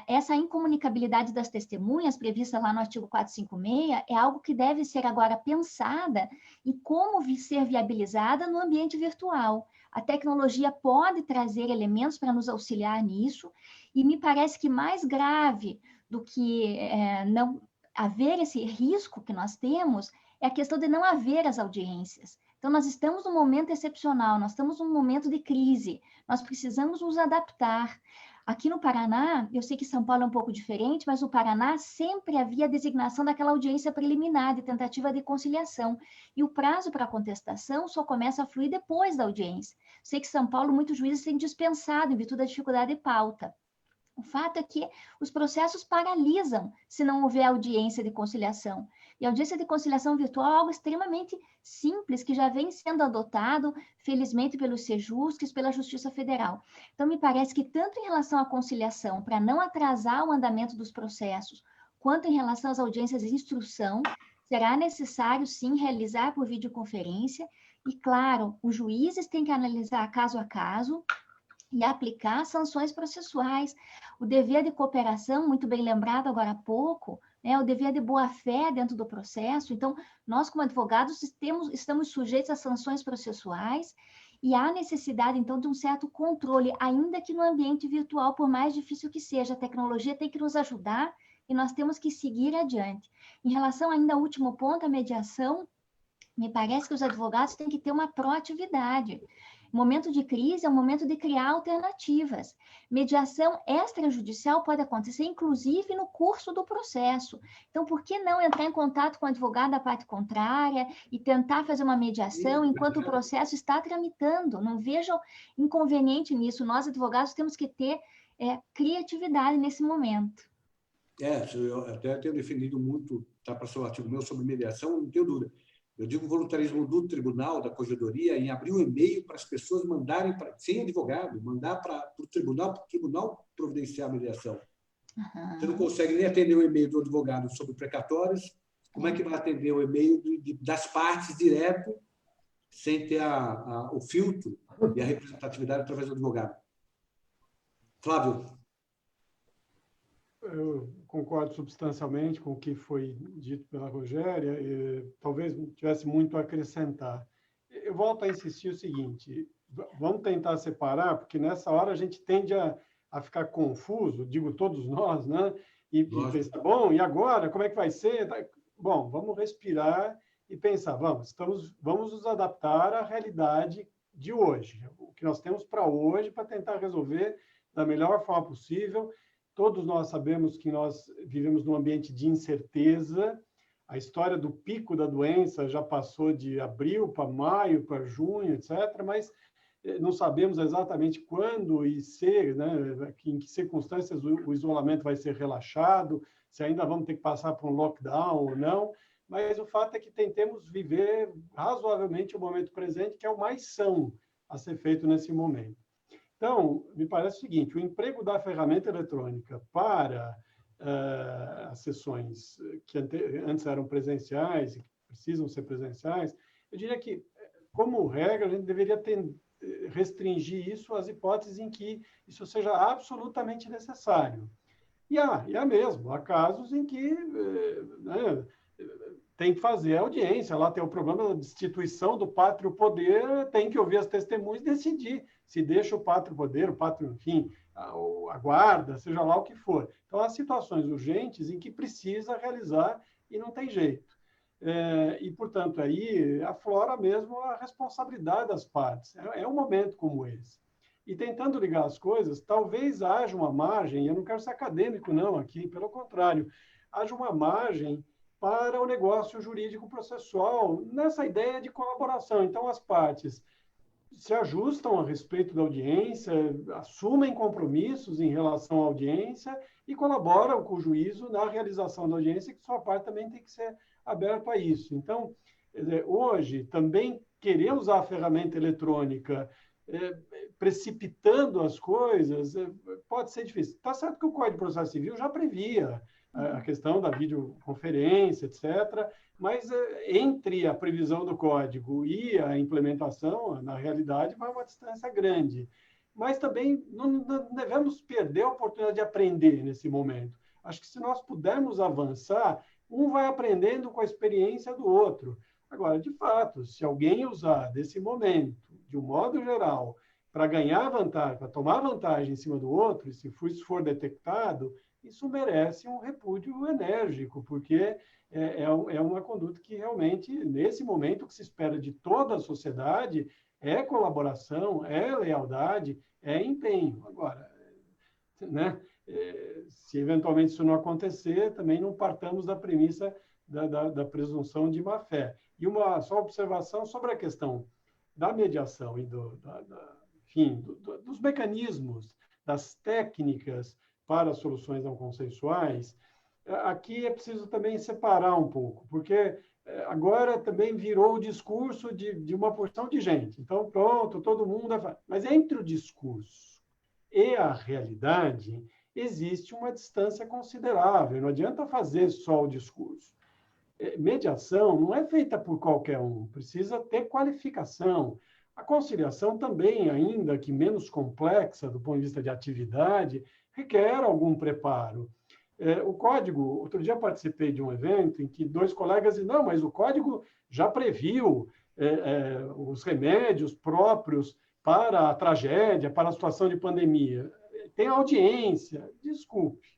essa incomunicabilidade das testemunhas, prevista lá no artigo 456, é algo que deve ser agora pensada e como ser viabilizada no ambiente virtual. A tecnologia pode trazer elementos para nos auxiliar nisso, e me parece que mais grave do que não haver esse risco que nós temos é a questão de não haver as audiências. Então, nós estamos num momento excepcional, nós estamos num momento de crise, nós precisamos nos adaptar. Aqui no Paraná, eu sei que São Paulo é um pouco diferente, mas no Paraná sempre havia a designação daquela audiência preliminar de tentativa de conciliação. E o prazo para a contestação só começa a fluir depois da audiência. Sei que São Paulo, muitos juízes têm dispensado em virtude da dificuldade de pauta. O fato é que os processos paralisam se não houver audiência de conciliação. E a audiência de conciliação virtual é algo extremamente simples, que já vem sendo adotado, felizmente, pelos sejusques, pela Justiça Federal. Então, me parece que tanto em relação à conciliação, para não atrasar o andamento dos processos, quanto em relação às audiências de instrução, será necessário, sim, realizar por videoconferência. E, claro, os juízes têm que analisar caso a caso e aplicar sanções processuais. O dever de cooperação, muito bem lembrado agora há pouco, o dever de boa-fé dentro do processo. Então, nós, como advogados, estamos sujeitos a sanções processuais e há necessidade, então, de um certo controle, ainda que no ambiente virtual, por mais difícil que seja. A tecnologia tem que nos ajudar e nós temos que seguir adiante. Em relação ainda ao último ponto, a mediação, me parece que os advogados têm que ter uma proatividade. O momento de crise é um momento de criar alternativas. Mediação extrajudicial pode acontecer, inclusive, no curso do processo. Então, por que não entrar em contato com o advogado da parte contrária e tentar fazer uma mediação enquanto o processo está tramitando? Não vejo inconveniente nisso. Nós, advogados, temos que ter criatividade nesse momento. Eu até tenho defendido muito, está para ser um artigo meu sobre mediação, não tenho dúvida. Eu digo voluntarismo do tribunal, da corregedoria, em abrir um e-mail para as pessoas mandarem, sem advogado, mandar para o tribunal providenciar a mediação. Você não consegue nem atender o e-mail do advogado sobre precatórios, como é que vai atender o e-mail das partes direto, sem ter o filtro e a representatividade através do advogado? Flávio. Eu concordo substancialmente com o que foi dito pela Rogéria, e talvez não tivesse muito a acrescentar. Eu volto a insistir o seguinte, vamos tentar separar, porque nessa hora a gente tende a ficar confuso, digo todos nós, né? E pensar, bom, e agora? Como é que vai ser? Bom, vamos respirar e pensar, vamos nos adaptar à realidade de hoje, o que nós temos para hoje, para tentar resolver da melhor forma possível. Todos nós sabemos que nós vivemos num ambiente de incerteza. A história do pico da doença já passou de abril para maio, para junho, etc., mas não sabemos exatamente quando e em que circunstâncias o isolamento vai ser relaxado, se ainda vamos ter que passar por um lockdown ou não, mas o fato é que tentemos viver razoavelmente o momento presente, que é o mais são a ser feito nesse momento. Então, me parece o seguinte, o emprego da ferramenta eletrônica para as sessões que antes eram presenciais e que precisam ser presenciais, eu diria que, como regra, a gente deveria restringir isso às hipóteses em que isso seja absolutamente necessário. E há mesmo, há casos em que tem que fazer a audiência, lá tem o problema da destituição do pátrio poder, tem que ouvir as testemunhas e decidir se deixa o pátrio poder, enfim, a guarda, seja lá o que for. Então, há situações urgentes em que precisa realizar e não tem jeito. E, portanto, aí aflora mesmo a responsabilidade das partes. É um momento como esse. E tentando ligar as coisas, talvez haja uma margem, eu não quero ser acadêmico não aqui, pelo contrário, haja uma margem para o negócio jurídico processual, nessa ideia de colaboração. Então, as partes se ajustam a respeito da audiência, assumem compromissos em relação à audiência e colaboram com o juízo na realização da audiência, que sua parte também tem que ser aberta a isso. Então, hoje, também querer usar a ferramenta eletrônica precipitando as coisas pode ser difícil. Está certo que o Código de Processo Civil já previa a questão da videoconferência, etc., mas entre a previsão do código e a implementação, na realidade, vai uma distância grande. mas também não devemos perder a oportunidade de aprender nesse momento. Acho que se nós pudermos avançar, um vai aprendendo com a experiência do outro. Agora, de fato, se alguém usar desse momento, de um modo geral, para ganhar vantagem, para tomar vantagem em cima do outro, e se isso for detectado, isso merece um repúdio enérgico, porque é uma conduta que realmente, nesse momento, o que se espera de toda a sociedade é colaboração, é lealdade, é empenho. Agora, né, se eventualmente isso não acontecer, também não partamos da premissa da presunção de má-fé. E uma só observação sobre a questão da mediação e enfim, dos mecanismos, das técnicas para soluções não consensuais. Aqui é preciso também separar um pouco, porque agora também virou o discurso de uma porção de gente. Então, pronto, todo mundo... Mas entre o discurso e a realidade, existe uma distância considerável. Não adianta fazer só o discurso. Mediação não é feita por qualquer um, precisa ter qualificação. A conciliação também, ainda que menos complexa do ponto de vista de atividade, requer algum preparo. O código, outro dia participei de um evento em que dois colegas disseram, não, mas o código já previu os remédios próprios para a tragédia, para a situação de pandemia. Tem audiência. Desculpe.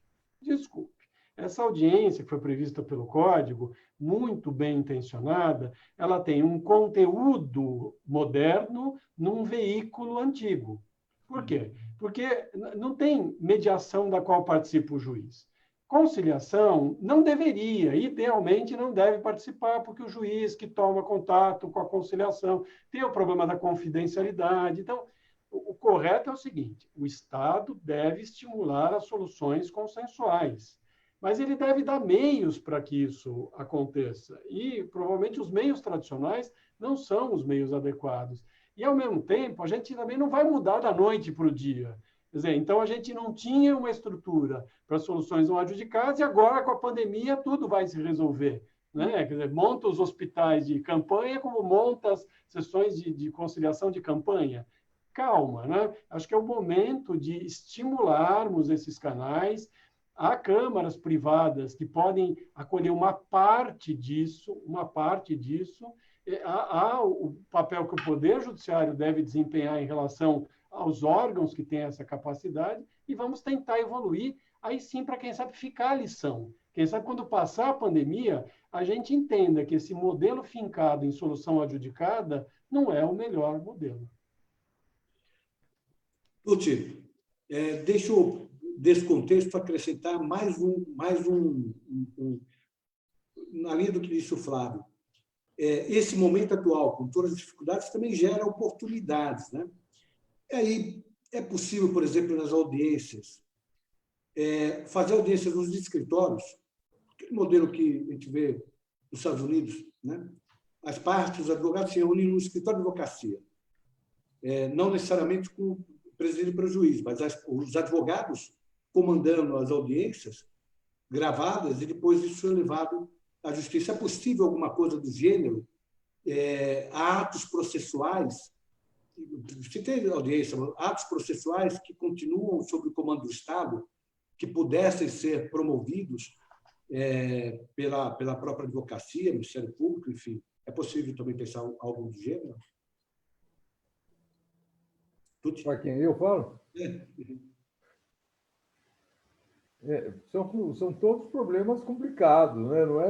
Essa audiência que foi prevista pelo código, muito bem intencionada, ela tem um conteúdo moderno num veículo antigo. Por quê? Porque não tem mediação da qual participa o juiz. Conciliação não deveria, idealmente não deve participar, porque o juiz que toma contato com a conciliação tem o problema da confidencialidade. Então, o correto é o seguinte, o Estado deve estimular as soluções consensuais, mas ele deve dar meios para que isso aconteça. E, provavelmente, os meios tradicionais não são os meios adequados. E, ao mesmo tempo, a gente também não vai mudar da noite para o dia. Quer dizer, então, a gente não tinha uma estrutura para soluções não adjudicadas e agora, com a pandemia, tudo vai se resolver. Né? Quer dizer, monta os hospitais de campanha como monta as sessões de conciliação de campanha. Calma, né? Acho que é o momento de estimularmos esses canais. Há câmaras privadas que podem acolher uma parte disso, há o papel que o Poder Judiciário deve desempenhar em relação aos órgãos que têm essa capacidade, e vamos tentar evoluir, aí sim, para quem sabe ficar a lição. Quem sabe, quando passar a pandemia, a gente entenda que esse modelo fincado em solução adjudicada não é o melhor modelo. Tuti, deixa eu, desse contexto, acrescentar mais na linha do que disse o Flávio. Esse momento atual, com todas as dificuldades, também gera oportunidades, né? E aí é possível, por exemplo, nas audiências, fazer audiências nos escritórios, aquele modelo que a gente vê nos Estados Unidos, né? As partes, os advogados se reúnem no escritório de advocacia, não necessariamente presidido pelo juiz, mas os advogados comandando as audiências gravadas e depois isso é levado à justiça. É possível alguma coisa do gênero? Há atos processuais, se tem audiência, atos processuais que continuam sob o comando do Estado, que pudessem ser promovidos pela própria advocacia, Ministério Público, enfim. É possível também pensar algo do gênero? Para quem eu falo? São todos problemas complicados, né? Não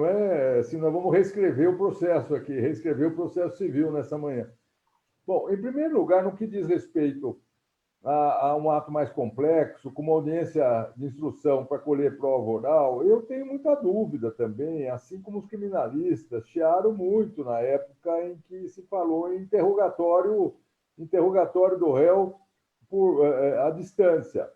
é assim, nós vamos reescrever o processo aqui, reescrever o processo civil nessa manhã. Bom, em primeiro lugar, no que diz respeito a um ato mais complexo, como audiência de instrução para colher prova oral, eu tenho muita dúvida também, assim como os criminalistas chiaram muito na época em que se falou em interrogatório do réu à distância.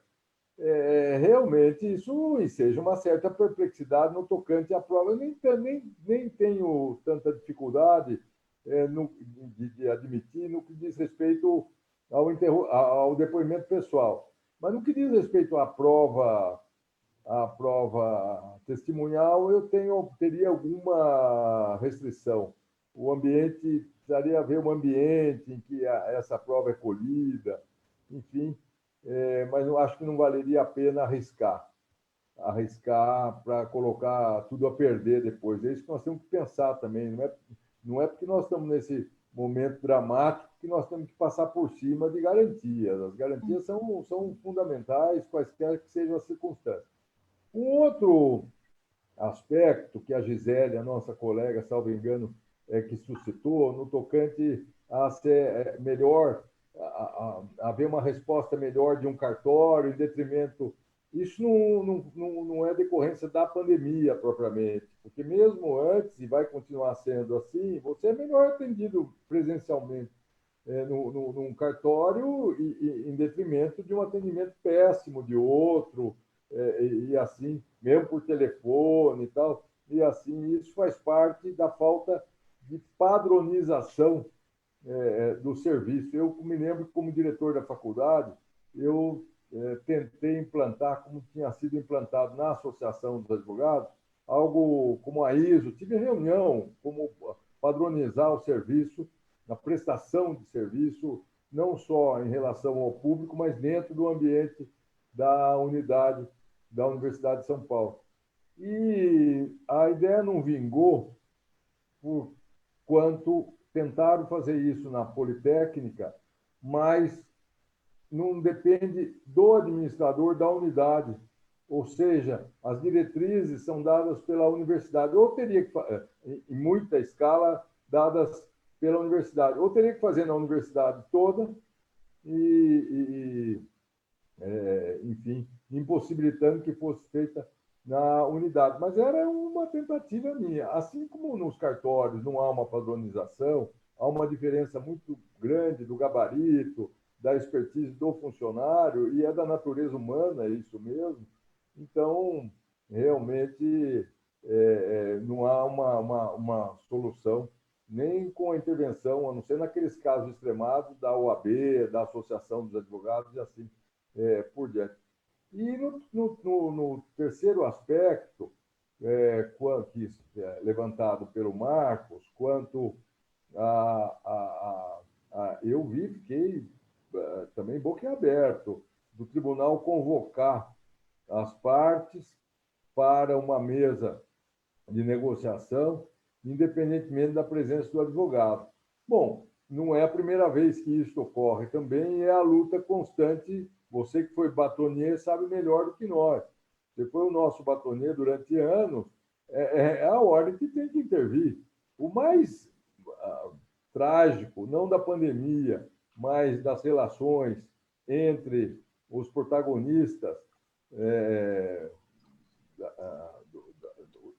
Realmente isso enseja uma certa perplexidade no tocante à prova. Eu nem tenho tanta dificuldade de admitir no que diz respeito ao depoimento pessoal. Mas no que diz respeito à prova testemunhal, eu teria alguma restrição. O ambiente, precisaria haver um ambiente em que essa prova é colhida. enfim, mas eu acho que não valeria a pena arriscar para colocar tudo a perder depois. É isso que nós temos que pensar também. Não é porque nós estamos nesse momento dramático que nós temos que passar por cima de garantias. As garantias são fundamentais, quaisquer que sejam as circunstâncias. Um outro aspecto que a Gisele, a nossa colega, salvo engano, que suscitou, no tocante a ser melhor, a haver uma resposta melhor de um cartório em detrimento. Isso não é decorrência da pandemia propriamente, porque mesmo antes, e vai continuar sendo assim, você é melhor atendido presencialmente num cartório em detrimento de um atendimento péssimo de outro, e assim, mesmo por telefone e tal, e assim, isso faz parte da falta de padronização do serviço. Eu me lembro que, como diretor da faculdade, eu tentei implantar, como tinha sido implantado na Associação dos Advogados, algo como a ISO. Tive reunião como padronizar o serviço, na prestação de serviço, não só em relação ao público, mas dentro do ambiente da unidade da Universidade de São Paulo. E a ideia não vingou por quanto tentaram fazer isso na Politécnica, mas não depende do administrador da unidade, ou seja, as diretrizes são dadas pela universidade, ou teria que, em muita escala, dadas pela universidade, ou teria que fazer na universidade toda enfim, impossibilitando que fosse feita na unidade. Mas era uma tentativa minha. Assim como nos cartórios não há uma padronização, há uma diferença muito grande do gabarito, da expertise do funcionário, e é da natureza humana, é isso mesmo. Então, realmente, não há uma solução, nem com a intervenção, a não ser naqueles casos extremados da OAB, da Associação dos Advogados e assim por diante. E no terceiro aspecto, levantado pelo Marcos, quanto eu fiquei também boquiaberto do tribunal convocar as partes para uma mesa de negociação, independentemente da presença do advogado. Bom, não é a primeira vez que isso ocorre também, é a luta constante. Você que foi batonier sabe melhor do que nós. Você foi o nosso batonier durante anos, é a ordem que tem que intervir. O mais trágico, não da pandemia, mas das relações entre os protagonistas,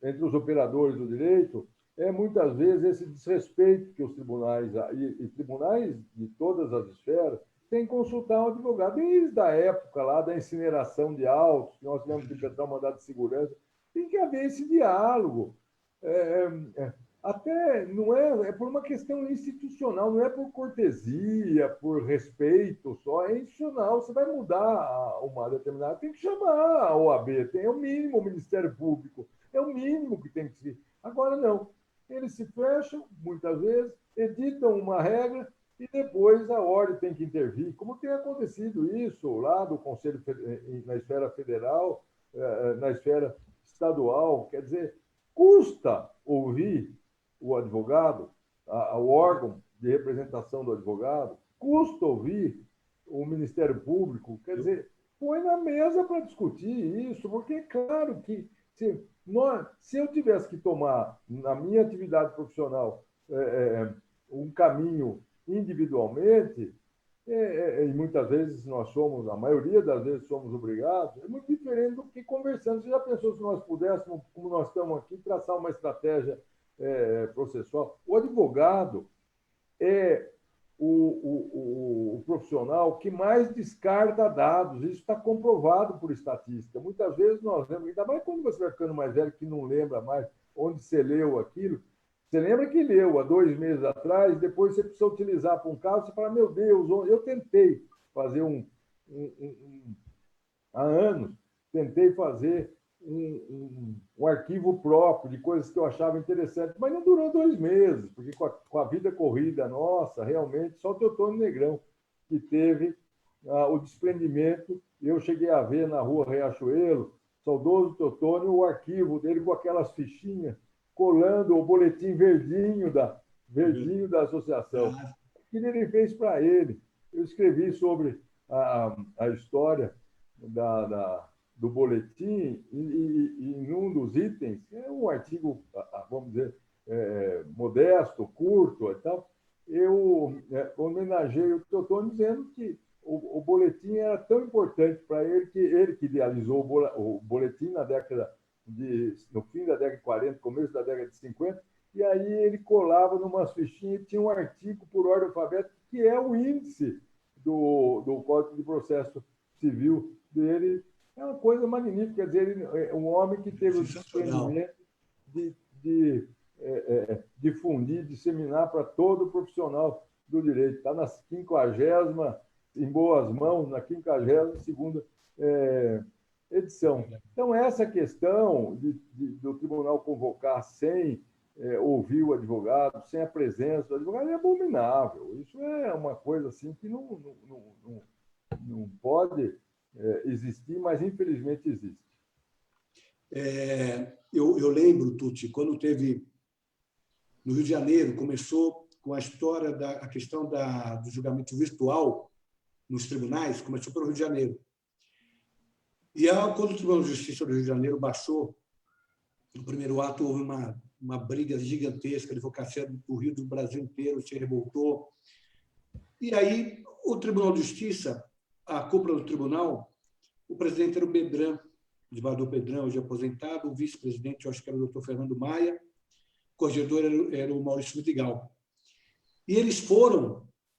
entre os operadores do direito, é muitas vezes esse desrespeito que os tribunais, e tribunais de todas as esferas, têm que consultar um advogado. Desde a época lá da incineração de autos, que nós tivemos que implementar um mandado de segurança, tem que haver esse diálogo. Até não é por uma questão institucional, não é por cortesia, por respeito só, é institucional. Você vai mudar uma determinada, tem que chamar a OAB, é o mínimo, o Ministério Público, é o mínimo que tem que se. Agora não, eles se fecham, muitas vezes, editam uma regra e depois a ordem tem que intervir, como tem acontecido isso lá do Conselho na esfera federal, na esfera estadual. Quer dizer, custa ouvir o advogado, o órgão de representação do advogado, custa ouvir o Ministério Público. Quer dizer, põe na mesa para discutir isso, porque é claro que se eu tivesse que tomar, na minha atividade profissional, um caminho individualmente, e muitas vezes nós somos, a maioria das vezes somos obrigados, é muito diferente do que conversando. Você já pensou se nós pudéssemos, como nós estamos aqui, traçar uma estratégia processual? O advogado é o profissional que mais descarta dados. Isso está comprovado por estatística. Muitas vezes nós lemos, ainda mais quando você vai ficando mais velho, que não lembra mais onde você leu aquilo. Você lembra que leu há 2 meses atrás, depois você precisa utilizar para um caso, você fala, meu Deus, eu tentei fazer há anos, tentei fazer um arquivo próprio de coisas que eu achava interessantes, mas não durou 2 meses, porque com a vida corrida nossa, realmente, só o Teotônio Negrão que teve o desprendimento. Eu cheguei a ver na rua Riachuelo, saudoso Teotônio, o arquivo dele com aquelas fichinhas, colando o boletim verdinho da associação. O que ele fez para ele? Eu escrevi sobre a história do boletim e em um dos itens, é um artigo, vamos dizer, modesto, curto e tal, eu homenageei o Teotônio dizendo que o boletim era tão importante para ele que idealizou o boletim no fim da década de 40, começo da década de 50, e aí ele colava numa fichinhas e tinha um artigo por ordem alfabética, que é o índice do Código de Processo Civil dele. É uma coisa magnífica, quer dizer, ele é um homem que teve o desprendimento de difundir, disseminar para todo profissional do direito. Está na 50ª, em boas mãos, na 52ª edição. Então, essa questão do tribunal convocar sem ouvir o advogado, sem a presença do advogado, é abominável. Isso é uma coisa assim que não pode existir, mas infelizmente existe. Eu lembro, Tuti, quando teve no Rio de Janeiro, começou com a história a questão do julgamento virtual nos tribunais, começou pelo Rio de Janeiro. E quando o Tribunal de Justiça do Rio de Janeiro baixou, no primeiro ato houve uma briga gigantesca, a advocacia do Rio, do Brasil inteiro se revoltou. E aí o Tribunal de Justiça, a cúpula do tribunal, o presidente era o Bedran, o desembargador Bedran, hoje aposentado, o vice-presidente, eu acho que era o doutor Fernando Maia, o corregedor era o Maurício Vidigal. E eles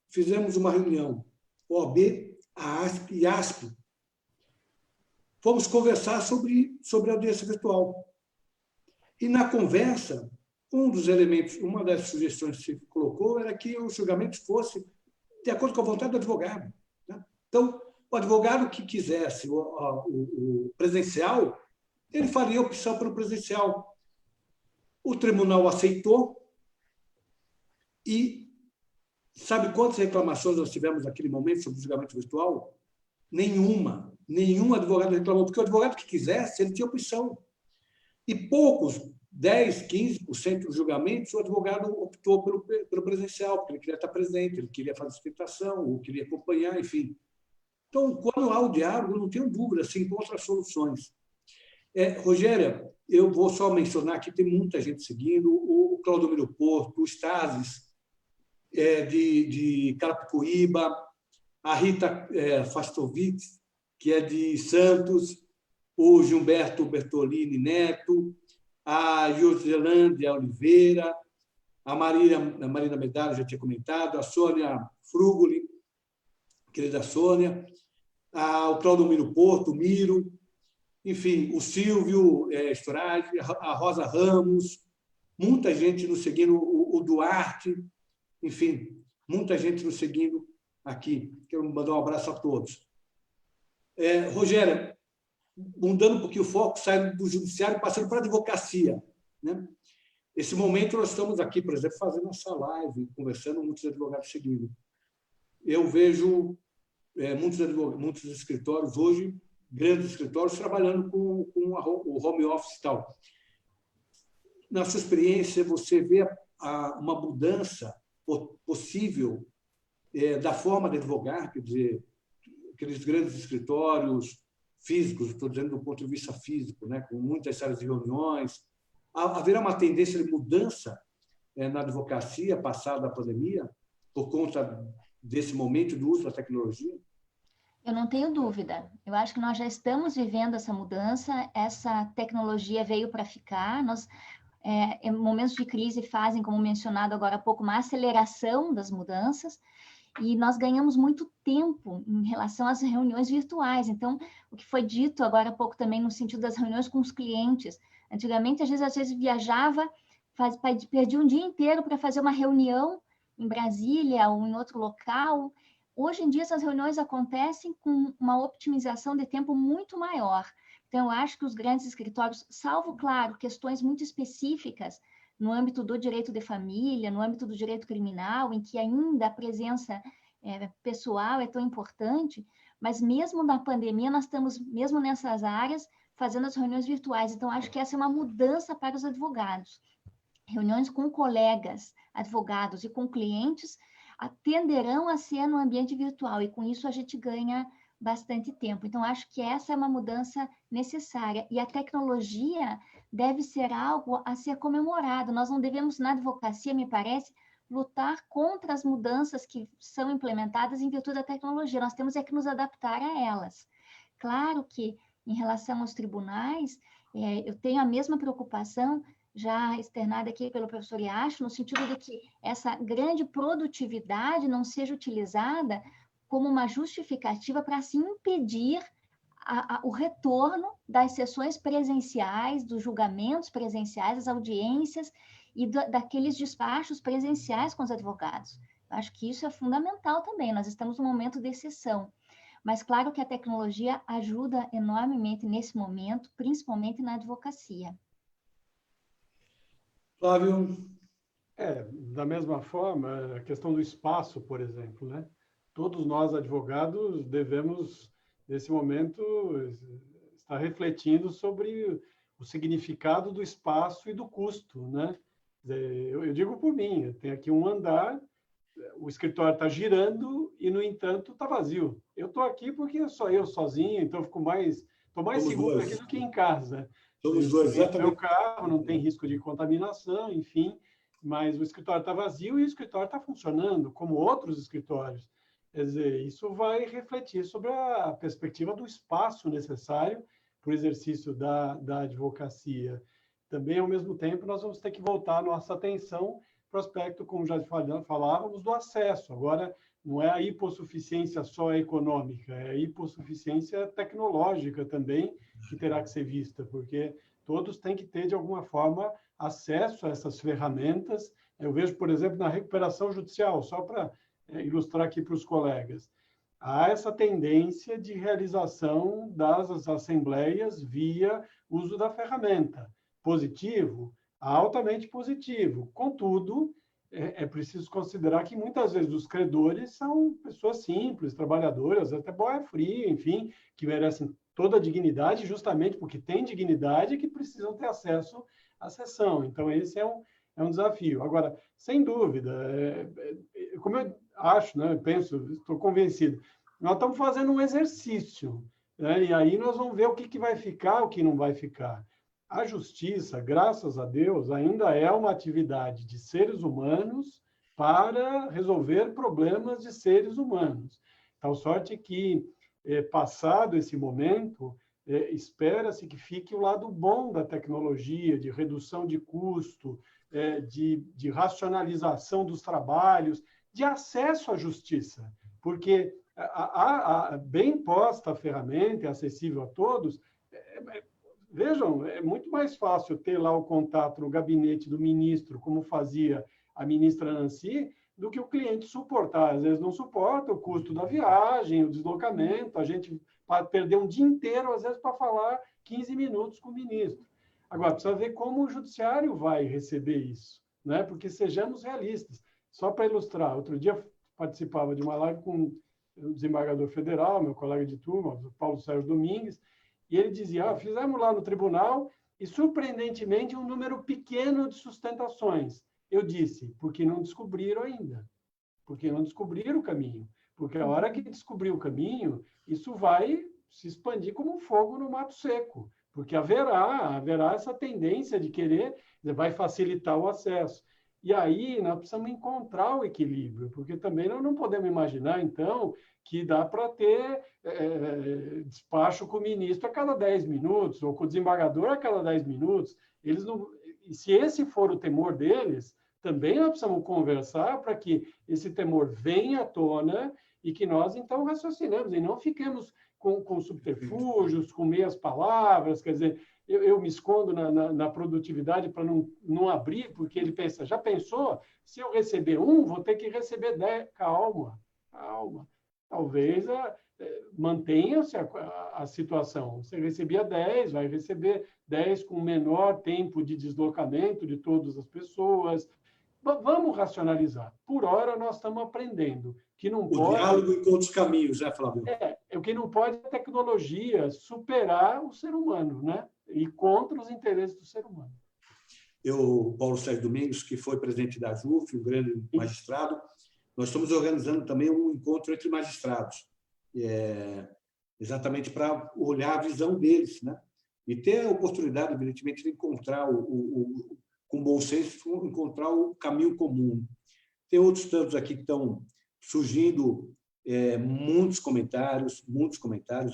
fizemos uma reunião, OAB, a ASP e ASP. Fomos conversar sobre a audiência virtual. E, na conversa, uma das sugestões que se colocou era que os julgamentos fossem de acordo com a vontade do advogado. Né? Então, o advogado que quisesse o presencial, ele faria opção pelo presencial. O tribunal aceitou e sabe quantas reclamações nós tivemos naquele momento sobre o julgamento virtual? Nenhuma. Nenhum advogado reclamou, porque o advogado que quisesse, ele tinha opção. E poucos, 10%, 15% dos julgamentos, o advogado optou pelo presencial, porque ele queria estar presente, ele queria fazer sustentação, ou queria acompanhar, enfim. Então, quando há o diálogo, não tenho dúvida, se encontra soluções. Rogéria, eu vou só mencionar que tem muita gente seguindo, o Claudomiro Porto, o Stasis, de Carapicuíba, a Rita Fastovic, que é de Santos, o Gilberto Bertolini Neto, a Joselândia Oliveira, a Marina Medalha, já tinha comentado, a Sônia Frugoli, querida Sônia, o Claudomiro Porto, o Miro, enfim, o Silvio Storage, a Rosa Ramos, muita gente nos seguindo, o Duarte, enfim, muita gente nos seguindo aqui. Quero mandar um abraço a todos. Rogéria, mudando um pouquinho o foco, saindo do judiciário, passando para a advocacia. Né? Esse momento, nós estamos aqui, por exemplo, fazendo essa live, conversando, muitos advogados seguindo. Eu vejo muitos escritórios hoje, grandes escritórios, trabalhando com o home office e tal. Na sua experiência, você vê uma mudança possível da forma de advogar, quer dizer, aqueles grandes escritórios físicos, estou dizendo do ponto de vista físico, né, com muitas salas de reuniões, haverá uma tendência de mudança na advocacia passada a pandemia, por conta desse momento do uso da tecnologia? Eu não tenho dúvida. Eu acho que nós já estamos vivendo essa mudança, essa tecnologia veio para ficar. Momentos de crise fazem, como mencionado agora há pouco, uma aceleração das mudanças, e nós ganhamos muito tempo em relação às reuniões virtuais. Então, o que foi dito agora há pouco também no sentido das reuniões com os clientes. Antigamente, às vezes viajava, perdia um dia inteiro para fazer uma reunião em Brasília ou em outro local. Hoje em dia, essas reuniões acontecem com uma optimização de tempo muito maior. Então, eu acho que os grandes escritórios, salvo, claro, questões muito específicas no âmbito do direito de família, no âmbito do direito criminal, em que ainda a presença pessoal é tão importante, mas mesmo na pandemia nós estamos, mesmo nessas áreas, fazendo as reuniões virtuais. Então, acho que essa é uma mudança para os advogados. Reuniões com colegas, advogados e com clientes tenderão a ser no ambiente virtual, e com isso a gente ganha bastante tempo. Então, acho que essa é uma mudança necessária, e a tecnologia deve ser algo a ser comemorado. Nós não devemos, na advocacia, me parece, lutar contra as mudanças que são implementadas em virtude da tecnologia. Nós temos é que nos adaptar a elas. Claro que, em relação aos tribunais, eu tenho a mesma preocupação já externada aqui pelo professor Iacho, no sentido de que essa grande produtividade não seja utilizada como uma justificativa para se impedir o retorno das sessões presenciais, dos julgamentos presenciais, das audiências e daqueles despachos presenciais com os advogados. Eu acho que isso é fundamental também. Nós estamos num momento de exceção. Mas claro que a tecnologia ajuda enormemente nesse momento, principalmente na advocacia. Flávio? Da mesma forma, a questão do espaço, por exemplo, né? Todos nós, advogados, devemos, nesse momento, estar refletindo sobre o significado do espaço e do custo, né? Eu digo por mim, eu tenho aqui um andar, o escritório está girando e, no entanto, está vazio. Eu estou aqui porque sou eu sozinho, então estou mais seguro aqui do que em casa. Somos dois, exatamente. Meu carro, não tem risco de contaminação, enfim, mas o escritório está vazio e o escritório está funcionando, como outros escritórios. Quer dizer, isso vai refletir sobre a perspectiva do espaço necessário para o exercício da advocacia. Também, ao mesmo tempo, nós vamos ter que voltar a nossa atenção para o aspecto, como já falávamos, do acesso. Agora, não é a hipossuficiência só econômica, é a hipossuficiência tecnológica também que terá que ser vista, porque todos têm que ter, de alguma forma, acesso a essas ferramentas. Eu vejo, por exemplo, na recuperação judicial, só para ilustrar aqui para os colegas, há essa tendência de realização das assembleias via uso da ferramenta. Positivo? Altamente positivo. Contudo, é preciso considerar que muitas vezes os credores são pessoas simples, trabalhadoras, até boia fria, enfim, que merecem toda a dignidade, justamente porque têm dignidade e que precisam ter acesso à sessão. Então, esse é um desafio. Agora, sem dúvida, como eu acho, né, penso, estou convencido, nós estamos fazendo um exercício, né, e aí nós vamos ver o que vai ficar, o que não vai ficar. A justiça, graças a Deus, ainda é uma atividade de seres humanos para resolver problemas de seres humanos. Tal sorte que, passado esse momento, espera-se que fique o lado bom da tecnologia, de redução de custo, de racionalização dos trabalhos, de acesso à justiça, porque bem posta a ferramenta, é acessível a todos. Vejam, é muito mais fácil ter lá o contato no gabinete do ministro, como fazia a ministra Nancy, do que o cliente suportar. Às vezes não suporta o custo da viagem, o deslocamento, a gente pode perder um dia inteiro, às vezes, para falar 15 minutos com o ministro. Agora, precisa ver como o judiciário vai receber isso, né? Porque sejamos realistas. Só para ilustrar, outro dia participava de uma live com o desembargador federal, meu colega de turma, o Paulo Sérgio Domingues, e ele dizia, fizemos lá no tribunal e, surpreendentemente, um número pequeno de sustentações. Eu disse, porque não descobriram ainda, porque não descobriram o caminho. Porque a hora que descobrir o caminho, isso vai se expandir como um fogo no mato seco, porque haverá essa tendência de querer, vai facilitar o acesso. E aí nós precisamos encontrar o equilíbrio, porque também nós não podemos imaginar, então, que dá para ter despacho com o ministro a cada 10 minutos, ou com o desembargador a cada 10 minutos. Eles não, e se esse for o temor deles, também nós precisamos conversar para que esse temor venha à tona e que nós, então, raciocinemos e não fiquemos com subterfúgios, com meias palavras, quer dizer, eu me escondo na produtividade para não abrir, porque ele pensa, já pensou? Se eu receber 1, vou ter que receber 10. Calma. Talvez mantenha-se a situação. Você recebia 10, vai receber 10 com menor tempo de deslocamento de todas as pessoas. Vamos racionalizar. Por hora, nós estamos aprendendo que não O pode... diálogo encontra os caminhos, né, Flávio? O que não pode é a tecnologia superar o ser humano, né? E contra os interesses do ser humano. Eu, Paulo Sérgio Domingos, que foi presidente da JUF, um grande magistrado, nós estamos organizando também um encontro entre magistrados, exatamente para olhar a visão deles, né? E ter a oportunidade, evidentemente, de encontrar, com bom senso, encontrar o caminho comum. Tem outros tantos aqui que estão surgindo muitos comentários.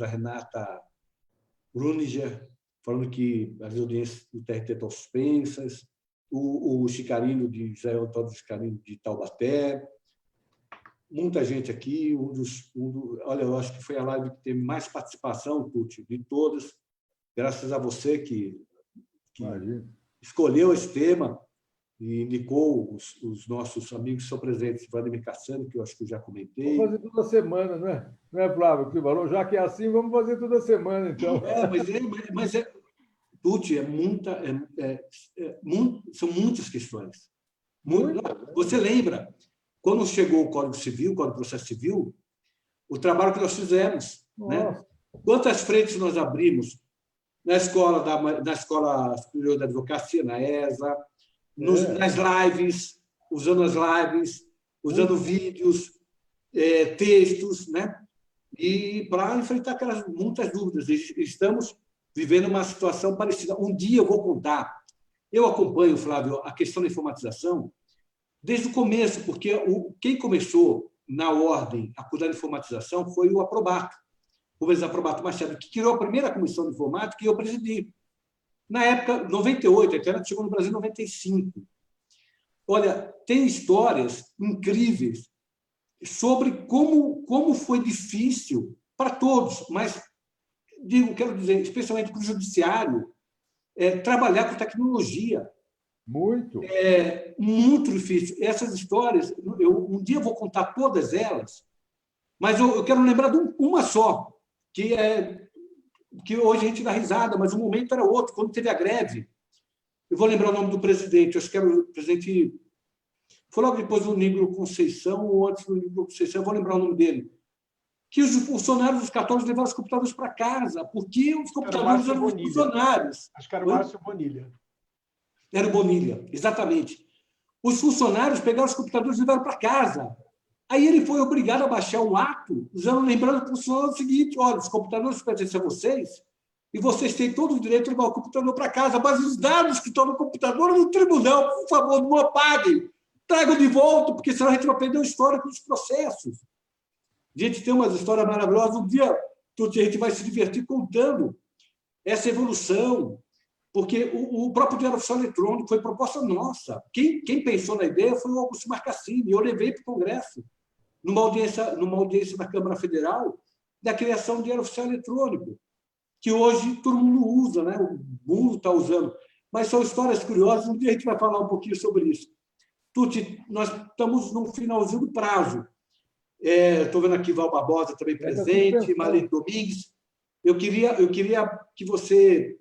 A Renata Bruniger, falando que as audiências do TRT estão suspensas, o Chicarino, de José Antônio Chicarino, de Taubaté, muita gente aqui. Olha, eu acho que foi a live que teve mais participação, Tuti, de todas, graças a você que escolheu esse tema e indicou os nossos amigos que são presentes, Vladimir Cassano, que eu acho que eu já comentei. Vamos fazer toda semana, não é, Flávio? Que valor? Já que é assim, vamos fazer toda semana, então. Tuti, são muitas questões. Você lembra, quando chegou o Código Civil, o Código de Processo Civil, o trabalho que nós fizemos, né? Quantas frentes nós abrimos na Escola Superior da Advocacia, na ESA, nas lives, usando as lives, usando vídeos, textos, né? E para enfrentar aquelas muitas dúvidas. Estamos vivendo uma situação parecida. Um dia eu vou contar. Eu acompanho, Flávio, a questão da informatização desde o começo, porque quem começou na ordem a cuidar da informatização foi o Aprobato, o Rubens Aprobato Machado, que criou a primeira comissão de informática e eu presidi. Na época, 98, a internet chegou no Brasil em 95. Olha, tem histórias incríveis sobre como foi difícil para todos, mas quero dizer, especialmente para o judiciário, trabalhar com tecnologia. Muito. Muito difícil. Essas histórias, um dia eu vou contar todas elas, mas eu quero lembrar de uma só, que hoje a gente dá risada, mas o momento era outro, quando teve a greve. Eu vou lembrar o nome do presidente, eu acho que era o presidente... Foi logo depois do Nígbero Conceição, ou antes do Nígbero Conceição, eu vou lembrar o nome dele. Que os funcionários dos católicos levaram os computadores para casa, porque os computadores eram dos funcionários. Acho que era o Márcio Bonilha. Era o Bonilha, exatamente. Os funcionários pegaram os computadores e levaram para casa. Aí ele foi obrigado a baixar um ato, lembrando para o funcionário o seguinte: olha, os computadores pertencem a vocês, e vocês têm todo o direito de levar o computador para casa, mas os dados que estão no computador no tribunal, por favor, não apaguem. Tragam de volta, porque senão a gente vai perder o histórico dos processos. A gente tem umas histórias maravilhosas. Um dia a gente vai se divertir contando essa evolução, porque o próprio Diário Oficial Eletrônico foi proposta nossa. Quem pensou na ideia foi o Augusto Marcassini. Eu levei para o Congresso, numa audiência da Câmara Federal, da criação do Diário Oficial Eletrônico, que hoje todo mundo usa, né? O mundo está usando. Mas são histórias curiosas. Um dia a gente vai falar um pouquinho sobre isso. Tuti, nós estamos no finalzinho do prazo. Estou vendo aqui Val Barbosa também presente, Marlene Domingues. Eu queria que você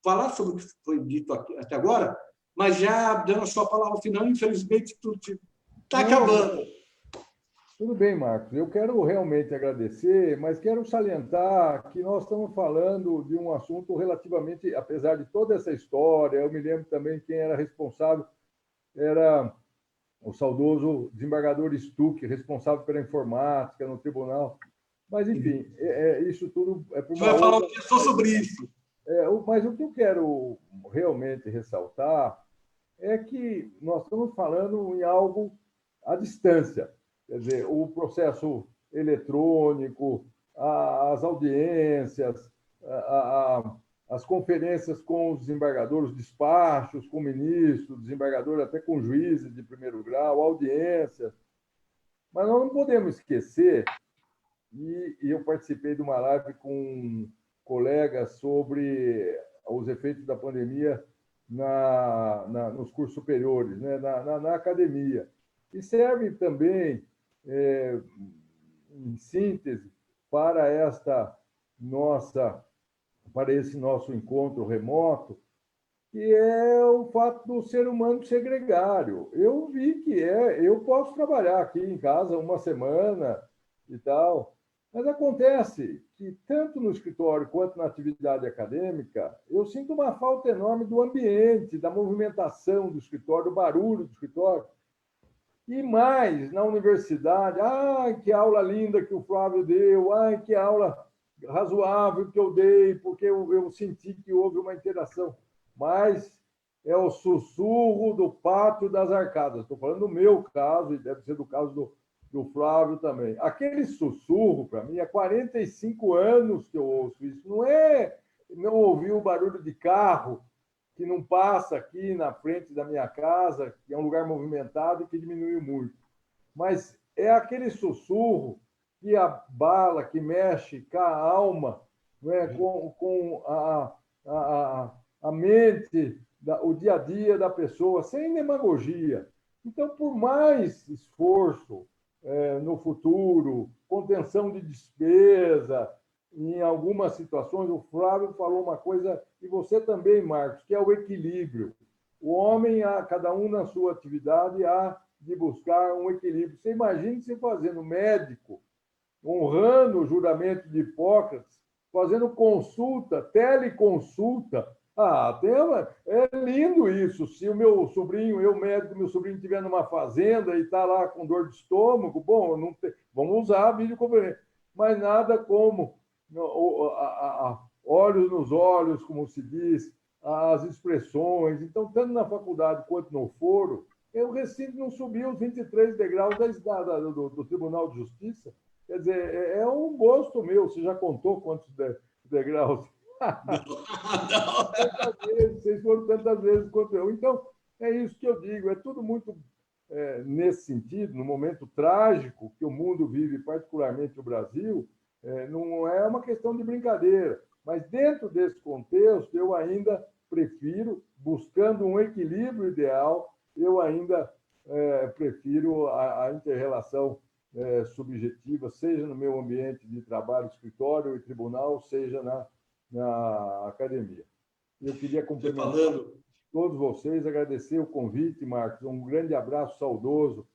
falar sobre o que foi dito até agora, mas já dando a sua palavra final. Infelizmente, Tuti, está acabando. Tudo bem, Marcos. Eu quero realmente agradecer, mas quero salientar que nós estamos falando de um assunto relativamente, apesar de toda essa história, eu me lembro também quem era responsável, era o saudoso desembargador Stuck, responsável pela informática no tribunal. Mas, enfim, isso tudo é para uma outra... Vai falar um dia só sobre isso. Mas o que eu quero realmente ressaltar é que nós estamos falando em algo à distância. Quer dizer, o processo eletrônico, as audiências, as conferências com os desembargadores, despachos com o ministro, desembargador até com juízes de primeiro grau, audiências. Mas nós não podemos esquecer, e eu participei de uma live com colegas sobre os efeitos da pandemia nos cursos superiores, né? na academia. E serve também, em síntese, para esse nosso encontro remoto, que é o fato do ser humano ser gregário. Eu vi que eu posso trabalhar aqui em casa uma semana e tal, mas acontece que, tanto no escritório quanto na atividade acadêmica, eu sinto uma falta enorme do ambiente, da movimentação do escritório, do barulho do escritório. E mais, na universidade, que aula linda que o Flávio deu, que aula razoável que eu dei, porque eu senti que houve uma interação. Mas é o sussurro do pátio das arcadas. Estou falando do meu caso, e deve ser do caso do Flávio também. Aquele sussurro, para mim, há 45 anos que eu ouço isso. Não ouvir o barulho de carro que não passa aqui na frente da minha casa, que é um lugar movimentado e que diminuiu muito. Mas é aquele sussurro que abala, que mexe com a alma, né? com a mente, o dia a dia da pessoa, sem demagogia. Então, por mais esforço no futuro, contenção de despesa, em algumas situações, o Flávio falou uma coisa, e você também, Marcos, que é o equilíbrio. O homem, cada um na sua atividade, há de buscar um equilíbrio. Você imagine você fazendo médico, honrando o juramento de Hipócrates, fazendo consulta, teleconsulta. É lindo isso. Se o meu sobrinho, meu sobrinho estiver numa fazenda e está lá com dor de estômago, bom, vamos usar a videoconferência. Mas nada como olhos nos olhos, como se diz, as expressões. Então, tanto na faculdade quanto no foro, o recinto não subiu os 23 degraus do Tribunal de Justiça. Quer dizer, é um gosto meu. Você já contou quantos degraus? Não. Tantas vezes, vocês foram tantas vezes quanto eu. Então, é isso que eu digo. É tudo muito nesse sentido, no momento trágico que o mundo vive, particularmente o Brasil. Não é uma questão de brincadeira, mas dentro desse contexto, eu ainda prefiro, buscando um equilíbrio ideal, eu ainda prefiro a inter-relação subjetiva, seja no meu ambiente de trabalho, escritório e tribunal, seja na academia. Eu queria cumprimentar todos vocês, agradecer o convite, Marcos, um grande abraço saudoso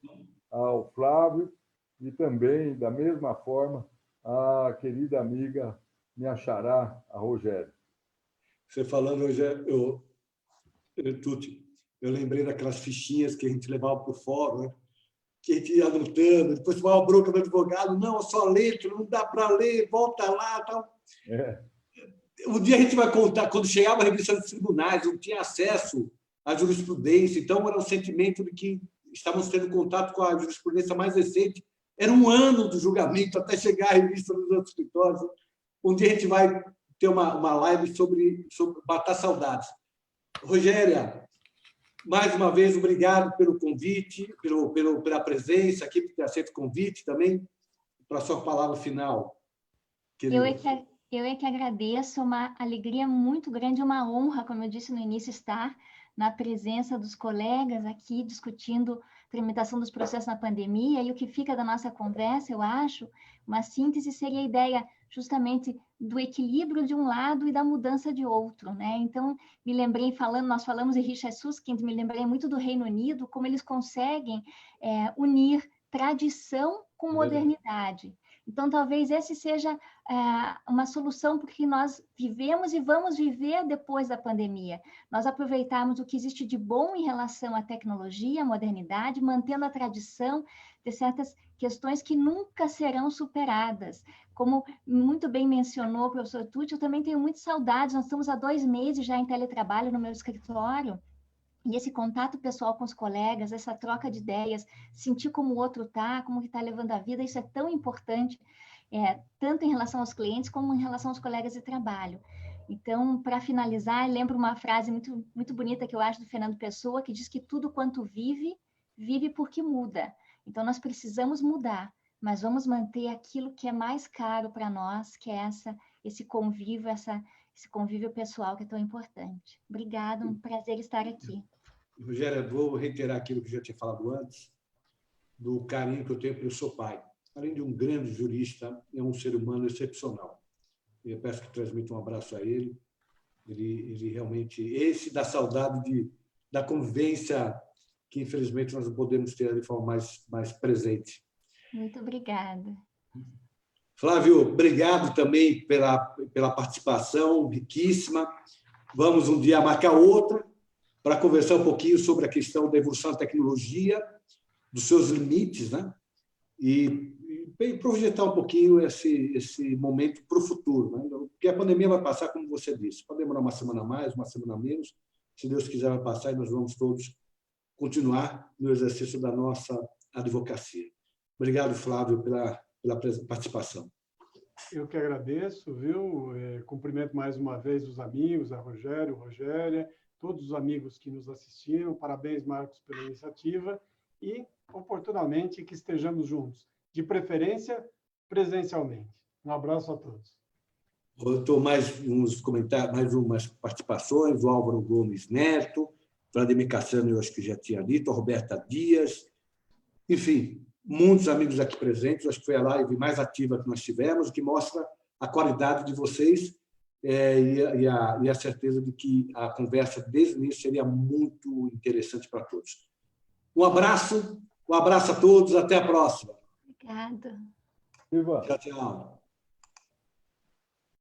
ao Flávio e também, da mesma forma, a querida amiga, minha xará, a Rogéria. Você falando, Tuti, eu lembrei daquelas fichinhas que a gente levava para o fórum, né? Que a gente ia anotando, depois tomava bronca do advogado, não, é só letra, não dá para ler, volta lá, tal. Um dia a gente vai contar, quando chegava a revista dos tribunais, não tinha acesso à jurisprudência, então era um sentimento de que estávamos tendo contato com a jurisprudência mais recente. Era um ano do julgamento até chegar a revista dos outros escritórios. Um dia a gente vai ter uma live sobre matar saudades. Rogéria, mais uma vez, obrigado pelo convite, pela presença aqui, por ter aceito o convite também, para a sua palavra final. Eu é que agradeço, uma alegria muito grande, uma honra, como eu disse no início, estar na presença dos colegas aqui discutindo a tramitação dos processos na pandemia, e o que fica da nossa conversa, eu acho, uma síntese seria a ideia justamente do equilíbrio de um lado e da mudança de outro, né? Então, me lembrei, nós falamos de Richard Susskind, me lembrei muito do Reino Unido, como eles conseguem unir tradição com modernidade. Então, talvez esse seja uma solução porque nós vivemos e vamos viver depois da pandemia. Nós aproveitarmos o que existe de bom em relação à tecnologia, à modernidade, mantendo a tradição de certas questões que nunca serão superadas. Como muito bem mencionou o professor Tucci, eu também tenho muitas saudades. Nós estamos há 2 meses já em teletrabalho no meu escritório. E esse contato pessoal com os colegas, essa troca de ideias, sentir como o outro está, como que está levando a vida, isso é tão importante, tanto em relação aos clientes como em relação aos colegas de trabalho. Então, para finalizar, eu lembro uma frase muito, muito bonita que eu acho do Fernando Pessoa, que diz que tudo quanto vive, vive porque muda. Então, nós precisamos mudar, mas vamos manter aquilo que é mais caro para nós, que é esse convívio, esse convívio pessoal que é tão importante. Obrigada, um prazer estar aqui. Rogério, vou reiterar aquilo que já tinha falado antes, do carinho que eu tenho pelo seu pai. Além de um grande jurista, é um ser humano excepcional. Eu peço que transmita um abraço a ele Ele realmente, esse dá saudade da convivência que, infelizmente, nós não podemos ter de forma mais presente. Muito obrigada. Flávio, obrigado também pela participação riquíssima. Vamos um dia marcar outra para conversar um pouquinho sobre a questão da evolução da tecnologia, dos seus limites, né? E projetar um pouquinho esse momento para o futuro, né? Porque a pandemia vai passar, como você disse, pode demorar uma semana a mais, uma semana a menos, se Deus quiser vai passar e nós vamos todos continuar no exercício da nossa advocacia. Obrigado, Flávio, pela participação. Eu que agradeço, viu? Cumprimento mais uma vez os amigos, a Rogério, Rogéria, todos os amigos que nos assistiram. Parabéns, Marcos, pela iniciativa e, oportunamente, que estejamos juntos, de preferência, presencialmente. Um abraço a todos. Estou mais uns comentários, mais umas participações, o Álvaro Gomes Neto, Vladimir Cassano, eu acho que já tinha dito, a Roberta Dias, enfim, muitos amigos aqui presentes, acho que foi a live mais ativa que nós tivemos, que mostra a qualidade de vocês e a certeza de que a conversa desde o início seria muito interessante para todos. Um abraço a todos, até a próxima. Obrigada. Viva. Tchau, tchau.